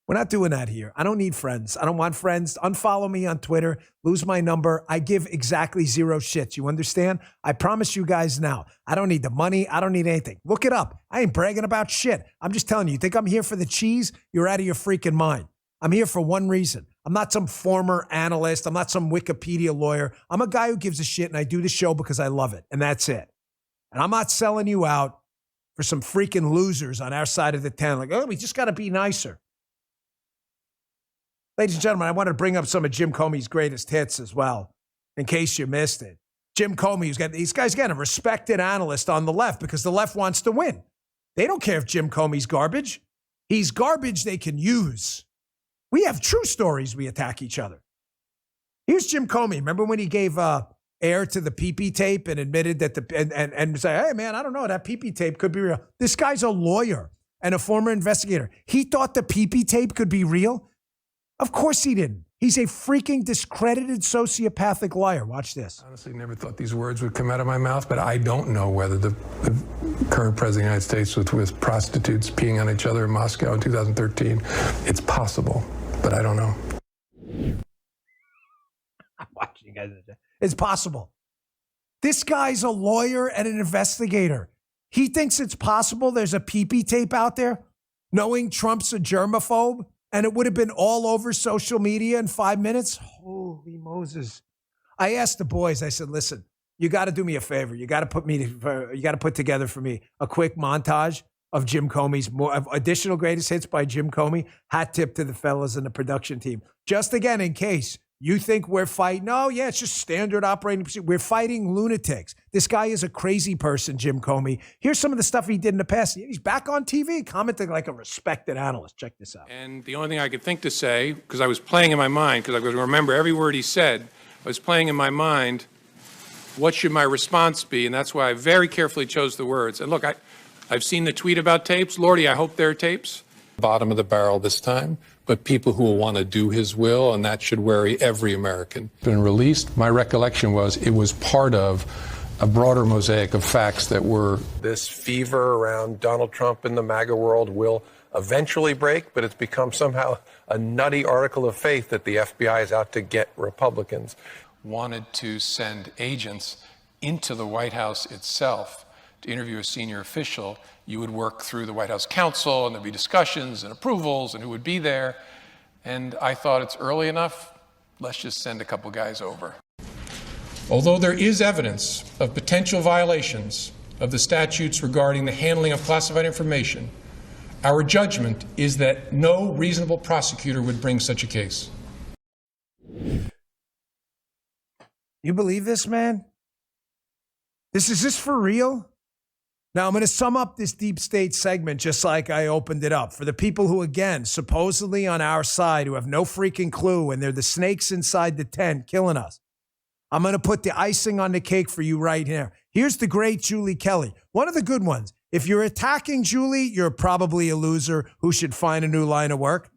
We're not doing that here. I don't need friends. I don't want friends. Unfollow me on Twitter. Lose my number. I give exactly 0 shits. You understand? I promise you guys now. I don't need the money. I don't need anything. Look it up. I ain't bragging about shit. I'm just telling you. You think I'm here for the cheese? You're out of your freaking mind. I'm here for one reason. I'm not some former analyst. I'm not some Wikipedia lawyer. I'm a guy who gives a shit, and I do the show because I love it, and that's it. And I'm not selling you out for some freaking losers on our side of the tent. Like, oh, we just got to be nicer. Ladies and gentlemen, I wanted to bring up some of Jim Comey's greatest hits as well, in case you missed it. Jim Comey, these guys get a respected analyst on the left because the left wants to win. They don't care if Jim Comey's garbage. He's garbage they can use. We have true stories we attack each other. Here's Jim Comey. Remember when he gave air to the PP tape and admitted that and say, hey, man, I don't know, that PP tape could be real. This guy's a lawyer and a former investigator. He thought the PP tape could be real? Of course he didn't. He's a freaking discredited sociopathic liar. Watch this. Honestly, never thought these words would come out of my mouth, but I don't know whether the current president of the United States was with prostitutes peeing on each other in Moscow in 2013. It's possible, but I don't know. I'm watching you guys. It's possible. This guy's a lawyer and an investigator. He thinks it's possible there's a pee-pee tape out there, knowing Trump's a germaphobe, and it would have been all over social media in 5 minutes. Holy Moses. I asked the boys, I said, listen, you got to do me a favor. You got to put together for me a quick montage of Jim Comey's additional greatest hits by Jim Comey. Hat tip to the fellas in the production team. Just again, in case you think we're fighting. No, yeah, it's just standard operating procedure. We're fighting lunatics. This guy is a crazy person, Jim Comey. Here's some of the stuff he did in the past. He's back on TV, commenting like a respected analyst. Check this out. And the only thing I could think to say, because I was playing in my mind, because I could remember every word he said, I was playing in my mind, what should my response be? And that's why I very carefully chose the words. And look, I've seen the tweet about tapes. Lordy, I hope they're tapes. Bottom of the barrel this time, but people who will want to do his will, and that should worry every American. Been released. My recollection was it was part of a broader mosaic of facts that were. This fever around Donald Trump in the MAGA world will eventually break, but it's become somehow a nutty article of faith that the FBI is out to get Republicans. Wanted to send agents into the White House itself to interview a senior official. You would work through the White House counsel, and there'd be discussions and approvals and who would be there. And I thought it's early enough. Let's just send a couple guys over. Although there is evidence of potential violations of the statutes regarding the handling of classified information, our judgment is that no reasonable prosecutor would bring such a case. You believe this, man? Is this for real? Now, I'm going to sum up this deep state segment just like I opened it up. For the people who, again, supposedly on our side, who have no freaking clue, and they're the snakes inside the tent killing us. I'm going to put the icing on the cake for you right here. Here's the great Julie Kelly, one of the good ones. If you're attacking Julie, you're probably a loser who should find a new line of work.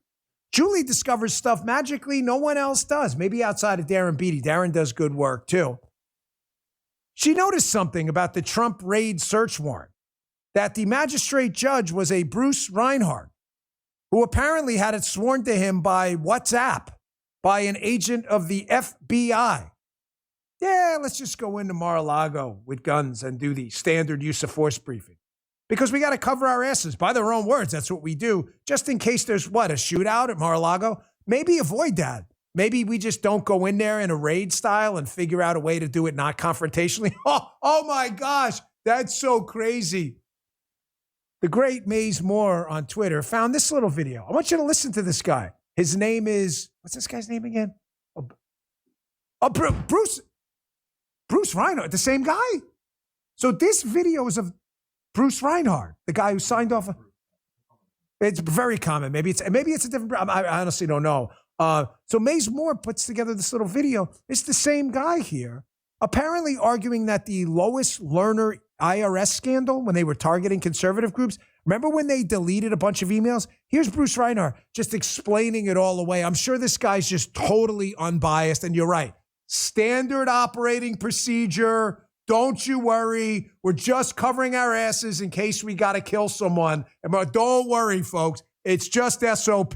Julie discovers stuff magically no one else does, maybe outside of Darren Beatty. Darren does good work, too. She noticed something about the Trump raid search warrant, that the magistrate judge was a Bruce Reinhardt, who apparently had it sworn to him by WhatsApp, by an agent of the FBI. Yeah, let's just go into Mar-a-Lago with guns and do the standard use of force briefing. Because we got to cover our asses. By their own words, that's what we do. Just in case there's, a shootout at Mar-a-Lago? Maybe avoid that. Maybe we just don't go in there in a raid style and figure out a way to do it not confrontationally. Oh my gosh, that's so crazy. The great Maze Moore on Twitter found this little video. I want you to listen to this guy. His name is, what's this guy's name again? Bruce Reinhardt, the same guy. So this video is of Bruce Reinhardt, the guy who signed off. It's very common. Maybe it's a different. I honestly don't know. So Maze Moore puts together this little video. It's the same guy here, apparently arguing that the Lois Lerner IRS scandal, when they were targeting conservative groups, remember when they deleted a bunch of emails? Here's Bruce Reinhardt just explaining it all away. I'm sure this guy's just totally unbiased, and you're right. Standard operating procedure. Don't you worry. We're just covering our asses in case we got to kill someone. And don't worry, folks. It's just SOP.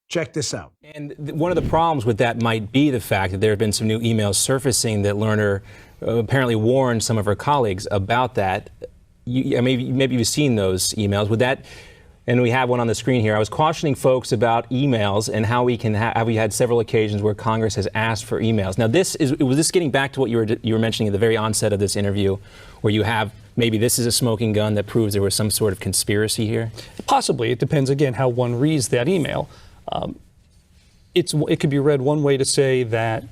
Check this out. And one of the problems with that might be the fact that there have been some new emails surfacing that Lerner apparently warned some of her colleagues about that. Maybe you've seen those emails. Would that, and we have one on the screen here, I was cautioning folks about emails and how we had several occasions where Congress has asked for emails. Now, was this getting back to what you were mentioning at the very onset of this interview, where you have maybe this is a smoking gun that proves there was some sort of conspiracy here? Possibly. It depends, again, how one reads that email. It could be read one way to say that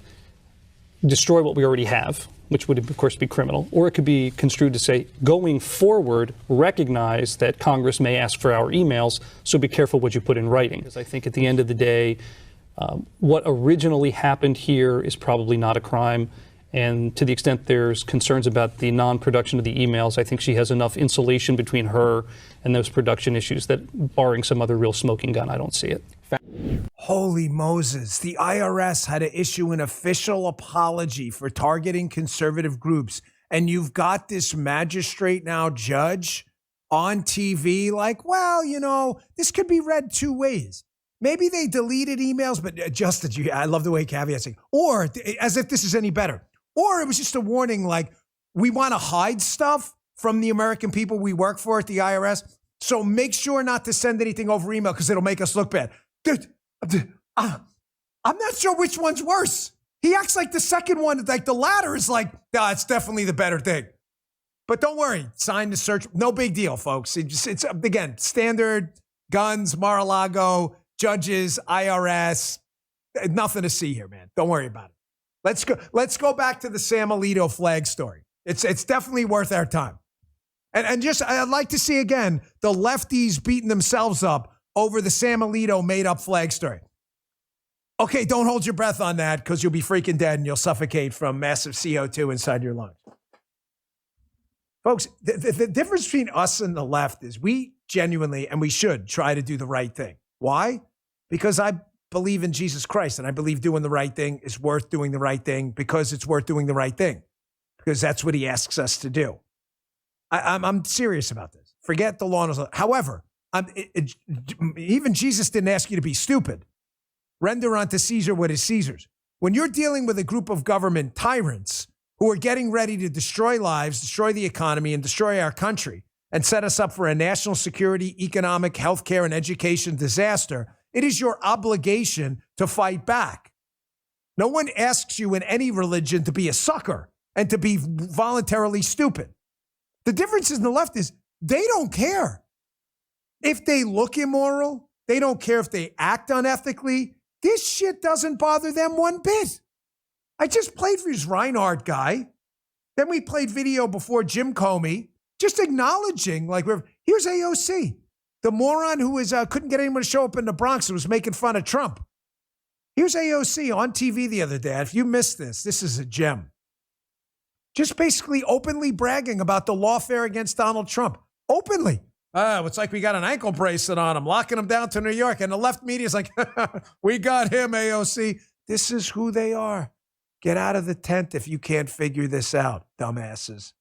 destroy what we already have, which would, of course, be criminal. Or it could be construed to say, going forward, recognize that Congress may ask for our emails, so be careful what you put in writing. Because I think at the end of the day, what originally happened here is probably not a crime. And to the extent there's concerns about the non-production of the emails, I think she has enough insulation between her and those production issues that, barring some other real smoking gun, I don't see it. Holy Moses. The IRS had to issue an official apology for targeting conservative groups. And you've got this magistrate now, judge, on TV like, well, this could be read two ways. Maybe they deleted emails, but I love the way caveats saying, or as if this is any better. Or it was just a warning like, we want to hide stuff from the American people we work for at the IRS. So make sure not to send anything over email because it'll make us look bad. Dude, I'm not sure which one's worse. He acts like the second one, like the latter is like, it's definitely the better thing. But don't worry, sign the search. No big deal, folks. It's again, standard guns, Mar-a-Lago, judges, IRS. Nothing to see here, man. Don't worry about it. Let's go back to the Sam Alito flag story. It's definitely worth our time. And just, I'd like to see again, the lefties beating themselves up over the Sam Alito made up flag story. Okay, don't hold your breath on that because you'll be freaking dead and you'll suffocate from massive CO2 inside your lungs. Folks, the difference between us and the left is we genuinely, and we should, try to do the right thing. Why? Because I believe in Jesus Christ, and I believe doing the right thing is worth doing the right thing because it's worth doing the right thing, because that's what he asks us to do. I'm serious about this. Forget the law. However, even Jesus didn't ask you to be stupid. Render unto Caesar what is Caesar's. When you're dealing with a group of government tyrants who are getting ready to destroy lives, destroy the economy, and destroy our country, and set us up for a national security, economic, healthcare, and education disaster, it is your obligation to fight back. No one asks you in any religion to be a sucker and to be voluntarily stupid. The difference in the left is they don't care. If they look immoral, they don't care if they act unethically. This shit doesn't bother them one bit. I just played for this Reinhardt guy. Then we played video before Jim Comey, just acknowledging, like, here's AOC, the moron who couldn't get anyone to show up in the Bronx and was making fun of Trump. Here's AOC on TV the other day. If you missed this is a gem. Just basically openly bragging about the lawfare against Donald Trump. Openly. It's like we got an ankle bracelet on him, locking him down to New York. And the left media is like, we got him, AOC. This is who they are. Get out of the tent if you can't figure this out, dumbasses.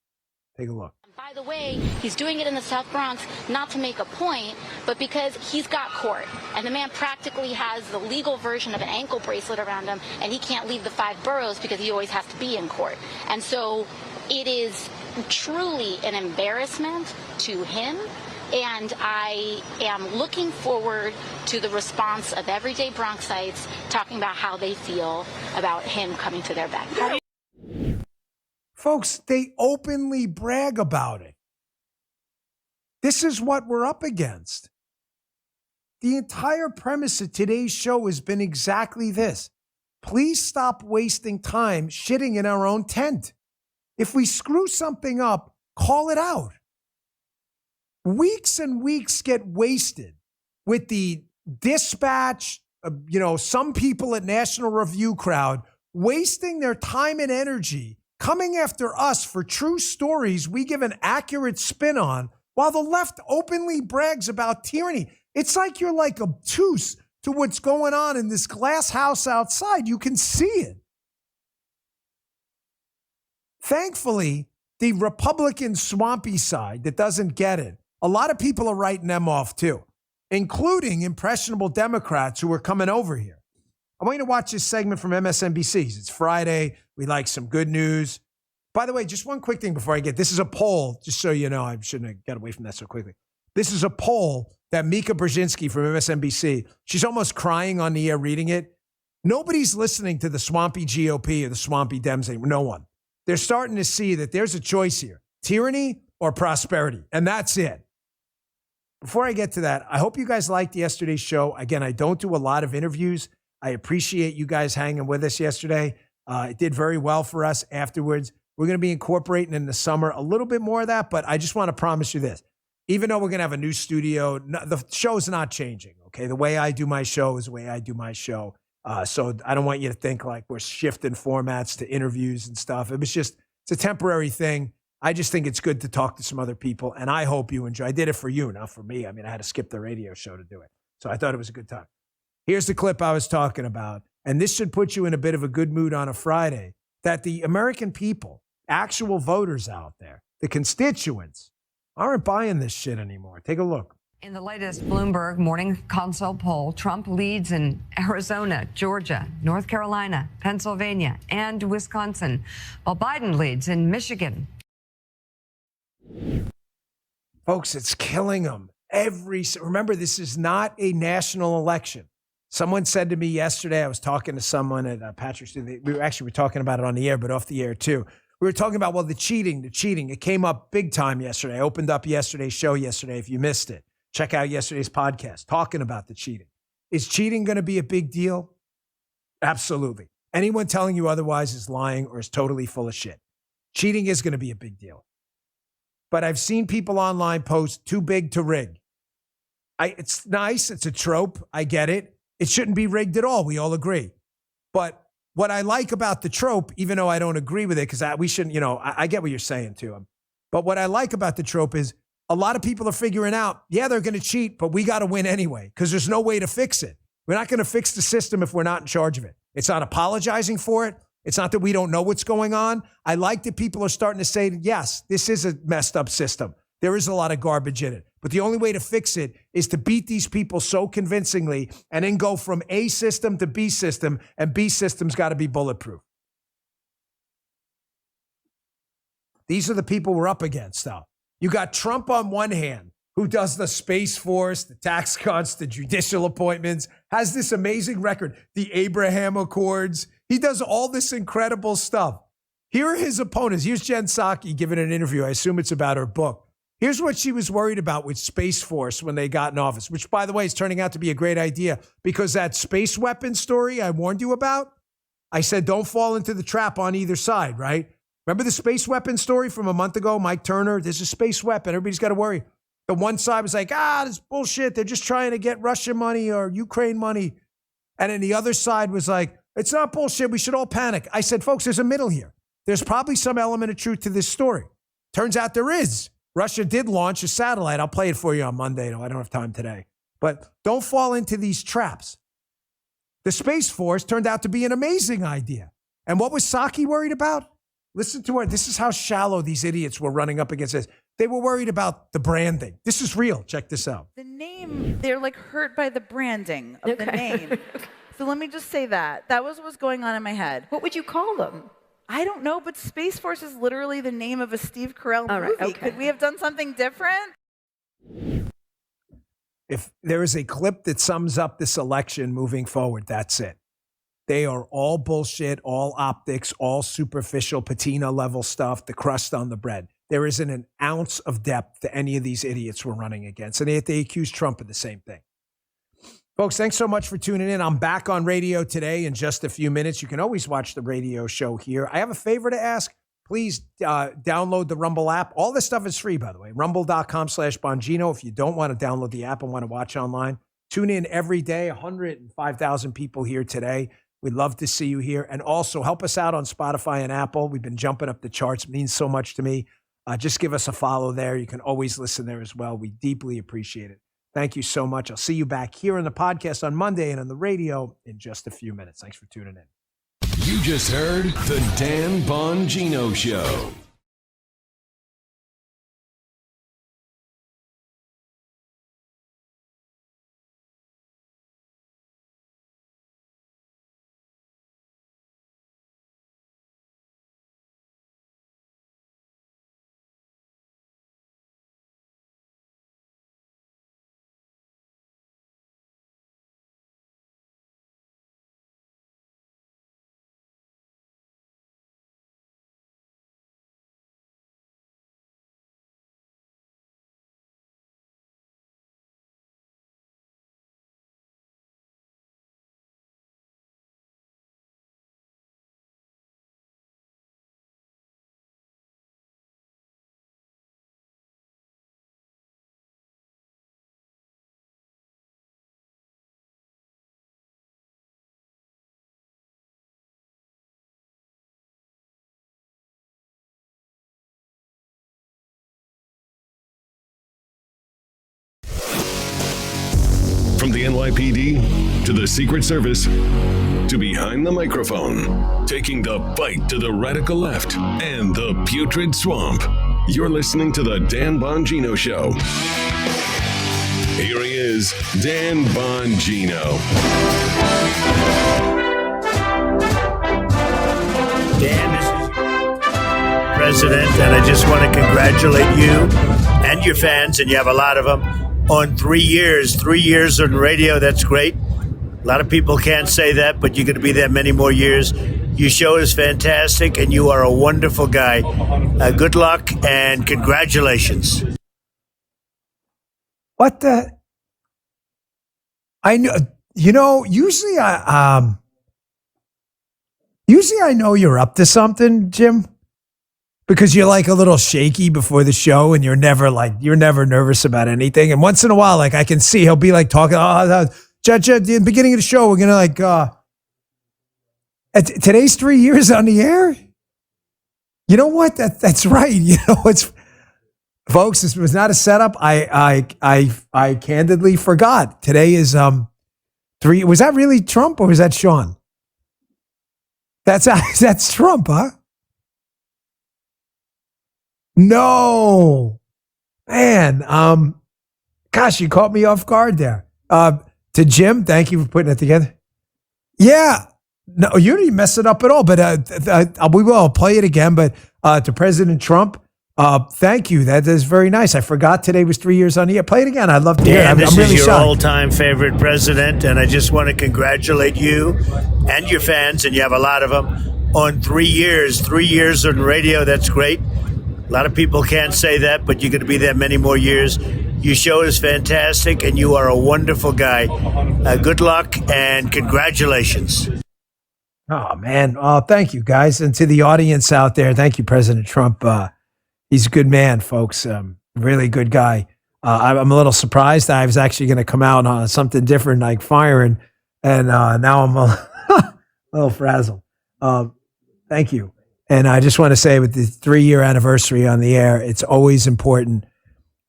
Take a look. By the way, he's doing it in the South Bronx not to make a point, but because he's got court. And the man practically has the legal version of an ankle bracelet around him, and he can't leave the 5 boroughs because he always has to be in court. And so it is truly an embarrassment to him. And I am looking forward to the response of everyday Bronxites talking about how they feel about him coming to their backyard. Folks, they openly brag about it. This is what we're up against. The entire premise of today's show has been exactly this. Please stop wasting time shitting in our own tent. If we screw something up, call it out. Weeks and weeks get wasted with the Dispatch, some people at National Review crowd wasting their time and energy coming after us for true stories we give an accurate spin on, while the left openly brags about tyranny. It's like you're like obtuse to what's going on in this glass house outside. You can see it. Thankfully, the Republican swampy side that doesn't get it, a lot of people are writing them off too, including impressionable Democrats who are coming over here. I want you to watch this segment from MSNBC's. It's Friday. We like some good news. By the way, just one quick thing before I get, this is a poll, just so you know, I shouldn't have got away from that so quickly. This is a poll that Mika Brzezinski from MSNBC, she's almost crying on the air reading it. Nobody's listening to the swampy GOP or the swampy Dems anymore. No one. They're starting to see that there's a choice here, tyranny or prosperity, and that's it. Before I get to that, I hope you guys liked yesterday's show. Again, I don't do a lot of interviews. I appreciate you guys hanging with us yesterday. It did very well for us afterwards. We're going to be incorporating in the summer a little bit more of that, but I just want to promise you this. Even though we're going to have a new studio, the show's not changing, okay? The way I do my show is the way I do my show. So I don't want you to think like we're shifting formats to interviews and stuff. It's a temporary thing. I just think it's good to talk to some other people, and I hope you enjoy. I did it for you, not for me. I mean, I had to skip the radio show to do it. So I thought it was a good time. Here's the clip I was talking about, and this should put you in a bit of a good mood on a Friday, that the American people, actual voters out there, the constituents, aren't buying this shit anymore. Take a look. In the latest Bloomberg Morning Consult poll, Trump leads in Arizona, Georgia, North Carolina, Pennsylvania, and Wisconsin, while Biden leads in Michigan. Folks, it's killing them. Remember, this is not a national election. Someone said to me yesterday, I was talking to someone at Patrick's. We were talking about it on the air, but off the air too. We were talking about, the cheating. It came up big time yesterday. I opened up yesterday's show yesterday. If you missed it, check out yesterday's podcast talking about the cheating. Is cheating going to be a big deal? Absolutely. Anyone telling you otherwise is lying or is totally full of shit. Cheating is going to be a big deal. But I've seen people online post too big to rig. It's nice. It's a trope. I get it. It shouldn't be rigged at all. We all agree. But what I like about the trope, even though I don't agree with it, because we shouldn't, I get what you're saying to him. But what I like about the trope is a lot of people are figuring out, yeah, they're going to cheat, but we got to win anyway, because there's no way to fix it. We're not going to fix the system if we're not in charge of it. It's not apologizing for it. It's not that we don't know what's going on. I like that people are starting to say, yes, this is a messed up system. There is a lot of garbage in it. But the only way to fix it is to beat these people so convincingly and then go from A system to B system, and B system's got to be bulletproof. These are the people we're up against, though. You got Trump on one hand, who does the Space Force, the tax cuts, the judicial appointments, has this amazing record, the Abraham Accords. He does all this incredible stuff. Here are his opponents. Here's Jen Psaki giving an interview. I assume it's about her book. Here's what she was worried about with Space Force when they got in office, which, by the way, is turning out to be a great idea, because that space weapon story I warned you about, I said don't fall into the trap on either side, right? Remember the space weapon story from a month ago, Mike Turner? There's a space weapon. Everybody's got to worry. The one side was like, this bullshit. They're just trying to get Russian money or Ukraine money. And then the other side was like, it's not bullshit. We should all panic. I said, folks, there's a middle here. There's probably some element of truth to this story. Turns out there is. Russia did launch a satellite. I'll play it for you on Monday. No, I don't have time today. But don't fall into these traps. The Space Force turned out to be an amazing idea. And what was Psaki worried about? Listen to her. This is how shallow these idiots were running up against this. They were worried about the branding. This is real. Check this out. The name, they're like hurt by the branding of the name. So let me just say that. That was what was going on in my head. What would you call them? I don't know, but Space Force is literally the name of a Steve Carell movie. Right, okay. Could we have done something different? If there is a clip that sums up this election moving forward, that's it. They are all bullshit, all optics, all superficial patina level stuff, the crust on the bread. There isn't an ounce of depth to any of these idiots we're running against. And they accuse Trump of the same thing. Folks, thanks so much for tuning in. I'm back on radio today in just a few minutes. You can always watch the radio show here. I have a favor to ask. Please download the Rumble app. All this stuff is free, by the way. Rumble.com/Bongino. If you don't want to download the app and want to watch online, tune in every day. 105,000 people here today. We'd love to see you here. And also help us out on Spotify and Apple. We've been jumping up the charts. It means so much to me. Just give us a follow there. You can always listen there as well. We deeply appreciate it. Thank you so much. I'll see you back here on the podcast on Monday and on the radio in just a few minutes. Thanks for tuning in. You just heard The Dan Bongino Show. From the NYPD to the Secret Service to behind the microphone, taking the fight to the radical left and the putrid swamp. You're listening to the Dan Bongino Show. Here he is, Dan Bongino. Dan, this is President, and I just want to congratulate you and your fans, and you have a lot of them, on 3 years. 3 years on radio, that's great. A lot of people can't say that, but you're going to be there many more years. Your show is fantastic, and you are a wonderful guy. Good luck, and congratulations. What the? I know, usually I know you're up to something, Jim, because you're like a little shaky before the show and you're never nervous about anything. And once in a while, like I can see he'll be like talking, Judge, at the beginning of the show, we're going to today's 3 years on the air. You know what? That's right. Folks, this was not a setup. I candidly forgot. Today is 3. Was that really Trump or was that Sean? That's Trump, huh? No, man. Gosh, you caught me off guard there. To Jim, thank you for putting it together. Yeah, no, you didn't mess it up at all. But we will play it again. But to President Trump, thank you. That is very nice. I forgot today was 3 years on the air. Play it again. I'd love to hear it. I'm This really is your shocked. all-time favorite president, and I just want to congratulate you and your fans, and you have a lot of them, on 3 years. 3 years on radio, that's great. A lot of people can't say that, but you're going to be there many more years. Your show is fantastic, and you are a wonderful guy. Good luck, and congratulations. Oh, man. Oh, thank you, guys. And to the audience out there, thank you, President Trump. He's a good man, folks. Really good guy. I'm a little surprised. I was actually going to come out on something different, like firing, and now I'm a little frazzled. Thank you. And I just want to say, with the 3-year anniversary on the air, it's always important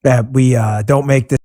that we don't make this